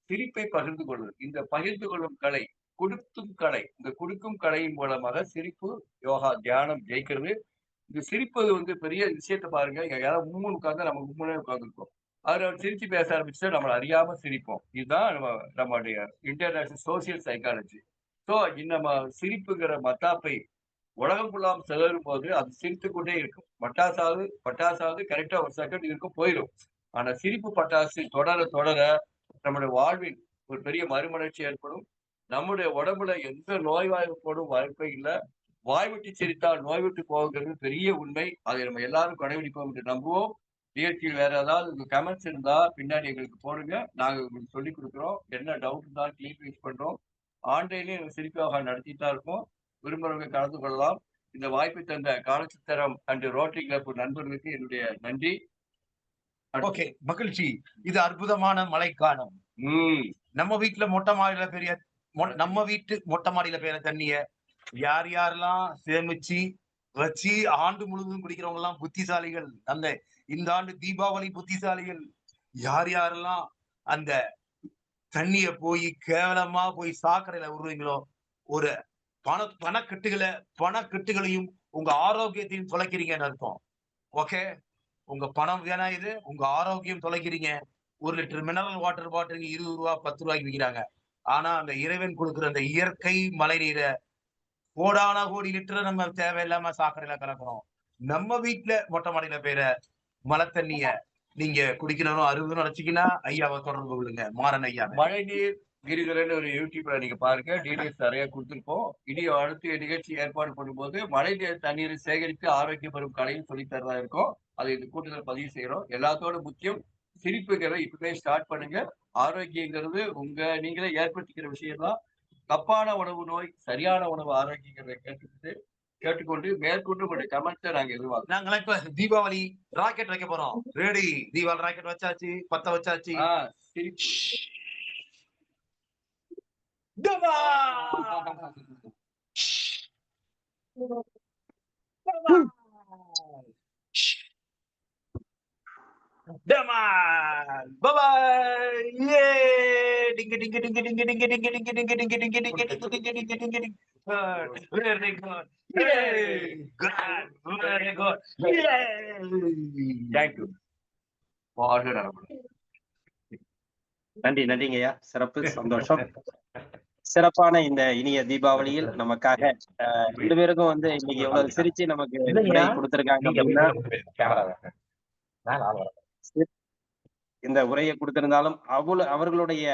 S1: சிரிப்பை பகிர்ந்து கொள்ளுங்கள். இந்த பகிர்ந்து கொள்ளும் கலை, கொடுக்கும் கலை. இந்த கொடுக்கும் கலையின் மூலமாக சிரிப்பு, யோகா, தியானம் ஜெயிக்கிறது. இந்த சிரிப்பது வந்து பெரிய விஷயத்த பாருங்க. யாராவது உம்முன்னு உட்கார்ந்தா நம்ம உம்முன்னே உட்கார்ந்துருக்கோம். அவர் சிரிச்சு பேச ஆரம்பிச்சுட்டு நம்மளை அறியாம சிரிப்போம். இதுதான் நம்மளுடைய இன்டர்நேஷனல் சோசியல் சைக்காலஜி. ஸோ நம்ம சிரிப்புங்கிற மத்தாப்பை உலகம் ஃபுல்லாம செதறும் போது அது சிரித்துக் கொண்டே இருக்கும். பட்டாசாவது கரெக்டா ஒரு செகண்ட் இருக்கும் போயிடும். ஆனா சிரிப்பு பட்டாசு தொடர தொடர நம்முடைய வாழ்வில் ஒரு பெரிய மறுமலர்ச்சி ஏற்படும். நம்முடைய உடம்புல எந்த நோய்வாய்ப்படும் வாய்ப்பே இல்ல. வாய் விட்டு சிரித்தால் நோய் விட்டு போகுங்கிறது பெரிய உண்மை. அதை நம்ம எல்லாரும் கடைபிடிப்போம் என்று நம்புவோம். நிகழ்ச்சியில் வேற ஏதாவது கமெண்ட்ஸ் இருந்தா பின்னாடி எங்களுக்கு போடுங்க. நாங்க உங்களுக்கு சொல்லிக் குடுக்குறோம். என்ன டவுட் இருந்தாலும் கிளியர் பண்றோம். ஆன்லைன்லயும் சிரிப்பு யோகா நடத்திட்டு தான் இருக்கோம். விரும்புறவங்க கலந்து கொள்ளலாம். இந்த வாய்ப்பை தந்த காலச்சித்திரம் அண்ட் ரோட்டரி கிளப் நண்பர்களுக்கு என்னுடைய நன்றி.
S2: ஓகே, மகிழ்ச்சி. இது அற்புதமான மழைக்காலம். நம்ம வீட்டுல மொட்டை மாடியில நம்ம வீட்டு மொட்டை மாடியில பெய்யற தண்ணிய யார் யாரெல்லாம் சேமிச்சு வச்சு ஆண்டு முழுவதும் குடிக்கிறவங்க எல்லாம் புத்திசாலிகள். இந்த ஆண்டு தீபாவளி புத்திசாலிகள். யார் யாரெல்லாம் அந்த தண்ணிய போய் கேவலமா போய் சாக்கடையில விடுறீங்களோ, ஒரு பணக்கட்டுகளையும் உங்க ஆரோக்கியத்தையும் தொலைக்கிறீங்கன்னு அர்த்தம். ஓகே, உங்க பணம் வேணா, இது உங்க ஆரோக்கியம் தொலைக்கிறீங்க. 1 லிட்டர் மினரல் வாட்டர் பாட்டில் 20 ரூபா 10 ரூபாய்க்கு விற்கிறாங்க. ஆனா அந்த இறைவன் கொடுக்கிற அந்த இயற்கை மழை நீரை கோடான கோடி லிட்டர் நம்ம தேவையில்லாம சாக்கடையில கலக்கிறோம். நம்ம வீட்டுல மொட்டை மாடியில பெய்யற மழை தண்ணிய நீங்க குடிக்கணும் அருவதுன்னு நினைச்சீங்கன்னா ஐயாவை தொடர்பு கொள்ளுங்க. மாறன் ஐயா.
S1: மழைநீர் விரிதல்னு ஒரு யூடியூப்ல நீங்க பாருங்க. டீடைல்ஸ் நிறைய கொடுத்திருப்போம். இனி அடுத்த நிகழ்ச்சி ஏற்பாடு பண்ணும்போது மழை நீர் தண்ணீரை சேகரித்து ஆரோக்கியம் பெறும் கலையும் சொல்லித் தரதா இருக்கும். அதை இந்த கூட்டத்தில் பதிவு செய்யறோம். எல்லாத்தோட முக்கியம் சிரிப்புங்கிறத இப்பவே ஸ்டார்ட் பண்ணுங்க. ஆரோக்கியங்கிறது நீங்களே ஏற்படுத்திக்கிற விஷயம் தான். தப்பான உணவு நோய், சரியான உணவு ஆரோக்கியங்கிறத கேட்டுக்கொண்டு மேற்கொண்டு உங்களுடைய கமெண்ட்ஸை நாங்க எதிர்பார்க்கிறோம்.
S2: நாங்களாம் இப்ப தீபாவளி ராக்கெட் வைக்க போறோம். ரெடி, தீபாவளி ராக்கெட் வச்சாச்சு, பத்த வச்சாச்சு.
S3: நன்றி, நன்றிங்கய்யா. சிறப்பு, சந்தோஷம். சிறப்பான இந்த இனிய தீபாவளியில் நமக்காக 2 பேருக்கும் இன்னைக்கு எவ்வளவு சிரிச்சு நமக்கு உரை கொடுத்திருக்காங்க அப்படின்னா, இந்த உரையை கொடுத்திருந்தாலும் அவர்களுடைய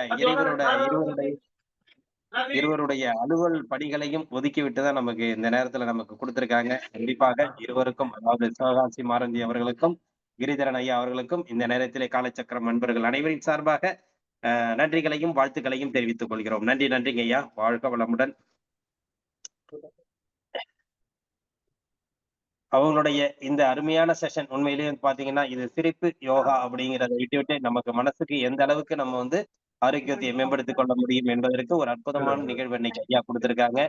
S3: இருவருடைய அலுவல் பணிகளையும் ஒதுக்கி விட்டுதான் நமக்கு இந்த நேரத்துல நமக்கு கொடுத்திருக்காங்க. கண்டிப்பாக இருவருக்கும், அதாவது சிவகாசி மாரஞ்சி அவர்களுக்கும் கிரிதரன் ஐயா அவர்களுக்கும் இந்த நேரத்திலே காலச்சக்கரம் நண்பர்கள் அனைவரின் சார்பாக நன்றிகளையும் வாழ்த்துக்களையும் தெரிவித்துக் கொள்கிறோம். நன்றிங்க ஐயா. வாழ்க வளமுடன். அவங்களுடைய இந்த அருமையான செஷன் உண்மையிலேயே பாத்தீங்கன்னா, இது சிரிப்பு யோகா அப்படிங்கிறத விட்டு நமக்கு மனசுக்கு எந்த அளவுக்கு நம்ம ஆரோக்கியத்தை மேம்படுத்திக் கொள்ள முடியும் என்பதற்கு ஒரு அற்புதமான நிகழ்வு இன்னைக்கு ஐயா கொடுத்திருக்காங்க.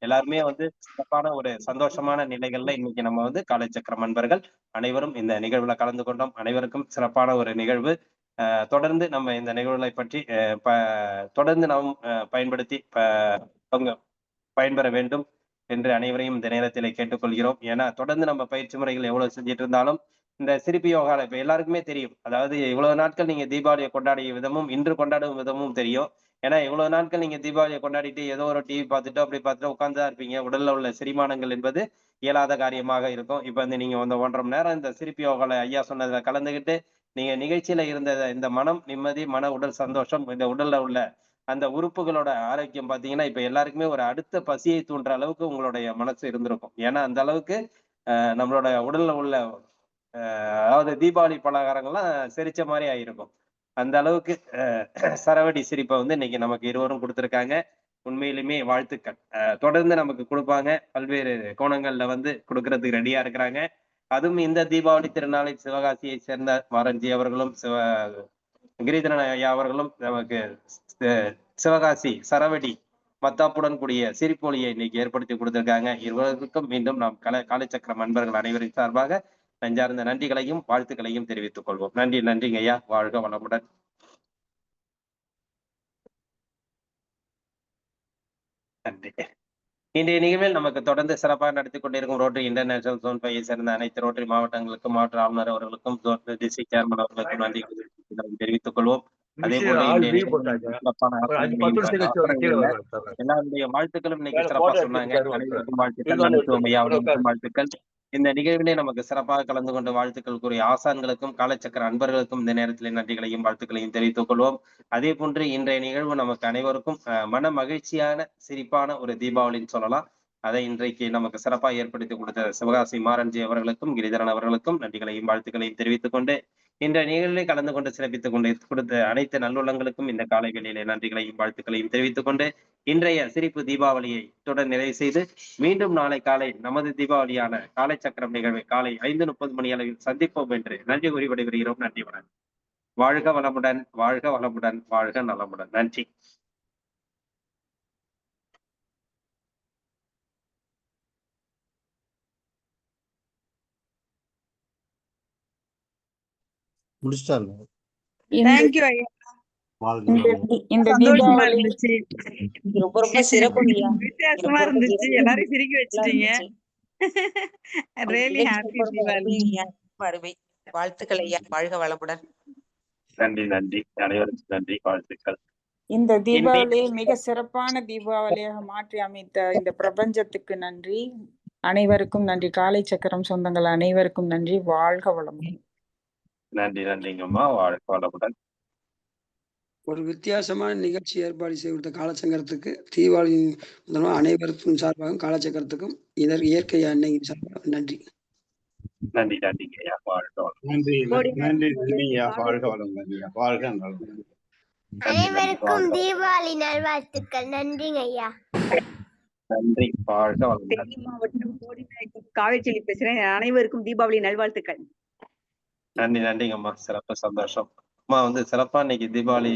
S3: எல்லாருமே சிறப்பான ஒரு சந்தோஷமான நிலைகள்ல இன்னைக்கு நம்ம காலச்சக்கரம் நண்பர்கள் அனைவரும் இந்த நிகழ்வுல கலந்து கொண்டோம். அனைவருக்கும் சிறப்பான ஒரு நிகழ்வு. தொடர்ந்து நம்ம இந்த நிகழ்வுகளை பற்றி தொடர்ந்து நாம் பயன்படுத்தி பயன்பெற வேண்டும் என்று அனைவரையும் இந்த நேரத்தில் கேட்டுக்கொள்கிறோம். ஏன்னா தொடர்ந்து நம்ம பயிற்சி முறைகள் எவ்வளவு செஞ்சுட்டு இருந்தாலும் இந்த சிரிப்பு யோகால இப்ப எல்லாருக்குமே தெரியும். அதாவது இவ்வளவு நாட்கள் நீங்க தீபாவளியை கொண்டாடிய விதமும் இன்று கொண்டாடும் விதமும் தெரியும். ஏன்னா இவ்வளவு நாட்கள் நீங்க தீபாவளியை கொண்டாடிட்டு ஏதோ ஒரு டிவி பார்த்துட்டு அப்படி பார்த்துட்டு உட்கார்ந்துதான் இருப்பீங்க. உடல்ல உள்ள செரிமானங்கள் என்பது இயலாத காரியமாக இருக்கும். இப்ப நீங்க 1.5 மணி நேரம் இந்த சிரிப்பு யோகால ஐயா சொன்னதுல கலந்துகிட்டு நீங்க நிகழ்ச்சியில இருந்த இந்த மனம் நிம்மதி, மன உடல் சந்தோஷம், இந்த உடல்ல உள்ள அந்த உறுப்புகளோட ஆரோக்கியம் பாத்தீங்கன்னா இப்ப எல்லாருக்குமே ஒரு அடுத்த பசியை தூண்டுற அளவுக்கு உங்களுடைய மனசு இருந்திருக்கும். ஏன்னா அந்த அளவுக்கு நம்மளோட உடல்ல உள்ள அதாவது தீபாவளி பலகாரங்கள்லாம் செரிச்ச மாதிரி ஆயிருக்கும். அந்த அளவுக்கு சரவடி சிரிப்பை இன்னைக்கு நமக்கு இருவரும் கொடுத்திருக்காங்க. உண்மையிலுமே வாழ்த்துக்கள். தொடர்ந்து நமக்கு கொடுப்பாங்க. பல்வேறு கோணங்கள்ல கொடுக்கறதுக்கு ரெடியா இருக்கிறாங்க. அதுவும் இந்த தீபாவளி திருநாளை சிவகாசியை சேர்ந்த மாரஞ்சி அவர்களும் கிரிதரன் ஐயா அவர்களும் நமக்கு சிவகாசி சரவடி மத்தாப்புடன் கூடிய சிரிப்பொலியை இன்னைக்கு ஏற்படுத்தி கொடுத்திருக்காங்க. இருவருக்கும் மீண்டும் நாம் காலச்சக்கரம் நண்பர்கள் அனைவரின் சார்பாக நெஞ்சார்ந்த நன்றிகளையும் வாழ்த்துக்களையும் தெரிவித்துக் கொள்வோம். நன்றிங்க ஐயா. வாழ்க வளமுடன். நன்றி. இன்றைய நிகழ்வில் நமக்கு தொடர்ந்து சிறப்பாக நடத்தி கொண்டிருக்கும் ரோட்டரி இன்டர்நேஷனல் ஜோன் 5 சேர்ந்த அனைத்து ரோட்டரி மாவட்டங்களுக்கும் மாவட்ட ஆளுநர் அவர்களுக்கும் டிஸ்ட்ரிக்ட் சேர்மன் அவர்களுக்கும் நன்றி வாழ்த்துக்களையும் தெரிவித்துக் கொள்வோம். அதே போன்று
S2: ஆள்
S3: இன்றைய
S2: லீவ்
S3: நிகழ்வில்
S2: போட்டாங்க.
S3: சிறப்பான
S2: ஒரு 5, 10
S3: ஆசனங்களையும்
S2: நிமிஷம் கழிச்சு வந்து கீழ
S3: ஆசனங்கள்ல
S2: வருவாங்க சார்.
S3: எல்லாருடைய வாழ்த்துக்களும் இன்னைக்கு
S2: வேற
S3: சிறப்பா
S2: போட்டோ
S3: சொன்னாங்க.
S2: எடுத்துட்டு வருவாங்க சார்.
S3: அனைவருக்கும் வாழ்த்துக்கள்.
S2: நீங்க வந்து
S3: நடுத்துவம் ஐயா
S2: வந்து
S3: அவர்களுக்கும்
S2: உட்காருங்க.
S3: வாழ்த்துக்கள். இந்த நிகழ்விலே நமக்கு சிறப்பாக கலந்து கொண்ட வாழ்த்துக்கள் கூறிய ஆசான்களுக்கும் காலச்சக்கர அன்பர்களுக்கும் இந்த நேரத்தில் நன்றிகளையும் வாழ்த்துக்களையும் தெரிவித்துக் கொள்வோம். அதே போன்று இன்றைய நிகழ்வு நமக்கு அனைவருக்கும் மன மகிழ்ச்சியான சிரிப்பான ஒரு தீபாவளின்னு சொல்லலாம். அதை இன்றைக்கு நமக்கு சிறப்பாக ஏற்படுத்தி கொடுத்த சிவகாசி மாரஞ்சி அவர்களுக்கும் கிரிதரன் அவர்களுக்கும் நன்றிகளையும் வாழ்த்துக்களையும் தெரிவித்துக் கொண்டு இன்றைய நிகழ்வில் கலந்து கொண்டு சிறப்பித்துக் கொண்டு கொடுத்த அனைத்து நல்லுள்ளங்களுக்கும் இந்த காலை வேளையிலே நன்றிகளையும் வாழ்த்துக்களையும் தெரிவித்துக் கொண்டு இன்றைய சிரிப்பு தீபாவளியை தொடர் நிறைவு செய்து மீண்டும் நாளை காலை நமது தீபாவளியான காலை சக்கரம் நிகழ்வை காலை 5:30 மணி அளவில் சந்திப்போம் என்று நன்றி கூறி விடைபெறுகிறோம். நன்றி வணக்கம். வாழ்க வளமுடன், வாழ்க வளமுடன், வாழ்க நலமுடன். நன்றி.
S4: முடிச்சிட்டாங்க.
S5: தேங்க்யூ ஐயா.
S6: இந்த
S5: சந்தோஷமா
S6: தீபாவளி
S5: இருந்துச்சு.
S6: ரொம்ப சிறப்புங்கய்யா.
S5: வித்தியாசமா இருந்துச்சு. எல்லாரையும் சிரிக்க வச்சுட்டீங்க. Really happy Deepavali.
S6: அருமை. வாழ்த்துக்கள் ஐயா. வாழ்க வளமுடன்.
S3: நன்றி நன்றி அனைவருக்கும் நன்றி வாழ்த்துக்கள்.
S6: இந்த தீபாவளியை மிக சிறப்பான தீபாவளியாக மாற்றி அமைத்த இந்த பிரபஞ்சத்துக்கு நன்றி. அனைவருக்கும் நன்றி. காலை சக்கரம் சொந்தங்கள் அனைவருக்கும் நன்றி. வாழ்க வளமுடன்.
S3: நன்றி நன்றிங்கம்மா. வாழ்க வளமுடன்.
S7: ஒரு வித்தியாசமான நிகழ்ச்சி ஏற்பாடு செய்து கொடுத்த காலச்சக்கரத்துக்கு தீபாவளி முதல்வர் அனைவருக்கும் சார்பாகவும் காலச்சக்கரத்துக்கும் இயற்கை அன்னையின் சார்பாக நன்றி.
S3: நன்றி நன்றிங்க ஐயா. வாழ்க வளமுடன்.
S4: நன்றி நன்றி ஐயா. வாழ்க வளமுடன் ஐயா. வாழ்க நலமுடன்.
S8: அனைவருக்கும் தீபாவளி நல்வாழ்த்துக்கள். நன்றிங்க ஐயா.
S3: நன்றி. வாழ்க வளமுடன்.
S5: தேனி மாவட்டம் கோடிநாயக்கம் காவேரி பேசுறேன். அனைவருக்கும் தீபாவளி நல்வாழ்த்துக்கள்.
S3: நன்றி நன்றிங்கம்மா. சிறப்பு சந்தோஷம். அம்மா வந்து சிறப்பா இன்னைக்கு தீபாவளி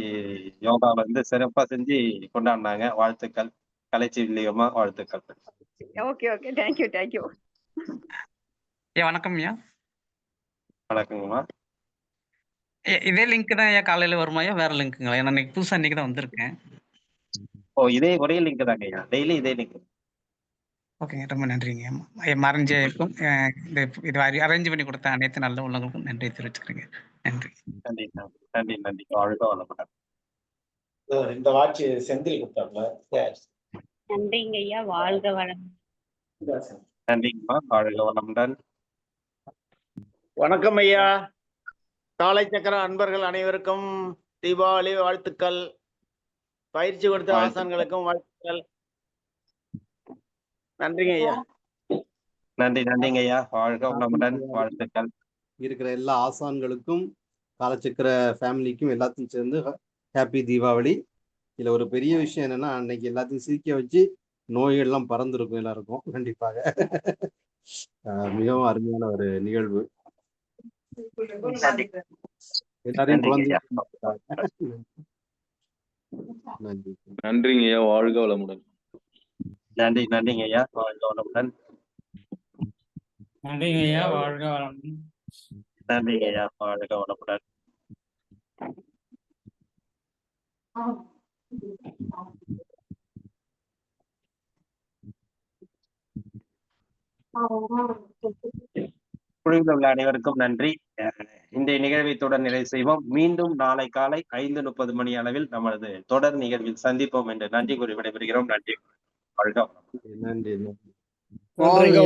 S3: யோகா வந்து சிறப்பா செஞ்சு கொண்டாடினாங்க. வாழ்த்துக்கள். கலைச்செல்வியம்மா வாழ்த்துக்கள்.
S5: Okay okay. Thank you thank you.
S9: வணக்கம் ஐயா.
S3: வணக்கங்கம்மா.
S9: இதே லிங்க் தான் ஐயா காலையில வருமா ஐயா? வேற லிங்க்குங்களா? நான் இன்னைக்கு புதுசா இன்னைக்கு தான் வந்திருக்கேன்.
S3: ஓ இதே ஒரே லிங்க் தாங்க ஐயா. டெய்லி இதே லிங்க்.
S9: ஓகேங்க. ரொம்ப நன்றிங்க. மறைஞ்சிருக்கும் இது அரேஞ்ச் பண்ணி கொடுத்த அனைத்து நல்ல உள்ளவங்களுக்கும் நன்றி தெரிவிச்சுக்கிறேங்க. நன்றி
S3: நன்றி நன்றி நன்றி. வாழ்க வளமுடன்.
S4: இந்த வாட்ச் செந்தில் கொடுத்தாப்ல.
S8: நன்றிங்க ஐயா. வாழ்க வளம்.
S3: நன்றிங்கம்மா. வாழ்க வளமுடன்.
S10: வணக்கம் ஐயா. காலை சக்கர அன்பர்கள் அனைவருக்கும் தீபாவளி வாழ்த்துக்கள். பயிற்சி கொடுத்த ஆசான்களுக்கும் வாழ்த்துக்கள். நன்றிங்க ஐயா.
S3: நன்றி நன்றிங்க ஐயா. வாழ்க வளமுடன். வாழ்த்துக்கள்.
S4: இருக்கிற எல்லா ஆசான்களுக்கும் காலச்சக்கர ஃபேமிலிக்கும் எல்லாத்தையும் சேர்ந்து ஹாப்பி தீபாவளி. இதுல ஒரு பெரிய விஷயம் என்னன்னா, அன்னைக்கு எல்லாத்தையும் சிரிக்க வச்சு நோய்கள்லாம் பறந்துருக்கும் எல்லாருக்கும். கண்டிப்பாக மிகவும் அருமையான ஒரு நிகழ்வு. எல்லாரையும் குழந்தை நன்றி
S11: நன்றிங்க ஐயா. வாழ்க வளமுடன்.
S3: நன்றி நன்றிங்க ஐயா. வாழ்க வளமுடன்.
S9: நன்றிங்க ஐயா. வாழ்க வளமுடன்.
S3: நன்றிங்க ஐயா. வாழ்க வளமுடன். குழுவில் உள்ள அனைவருக்கும் நன்றி. இன்றைய நிகழ்வை தொடர் நிறைவு செய்வோம். மீண்டும் நாளை காலை 5:30 மணி அளவில் நமது தொடர் நிகழ்வில் சந்திப்போம் என்று நன்றி கூறி விடைபெறுகிறோம். நன்றி. வாழ்க வளமுடன்.
S4: நன்றி.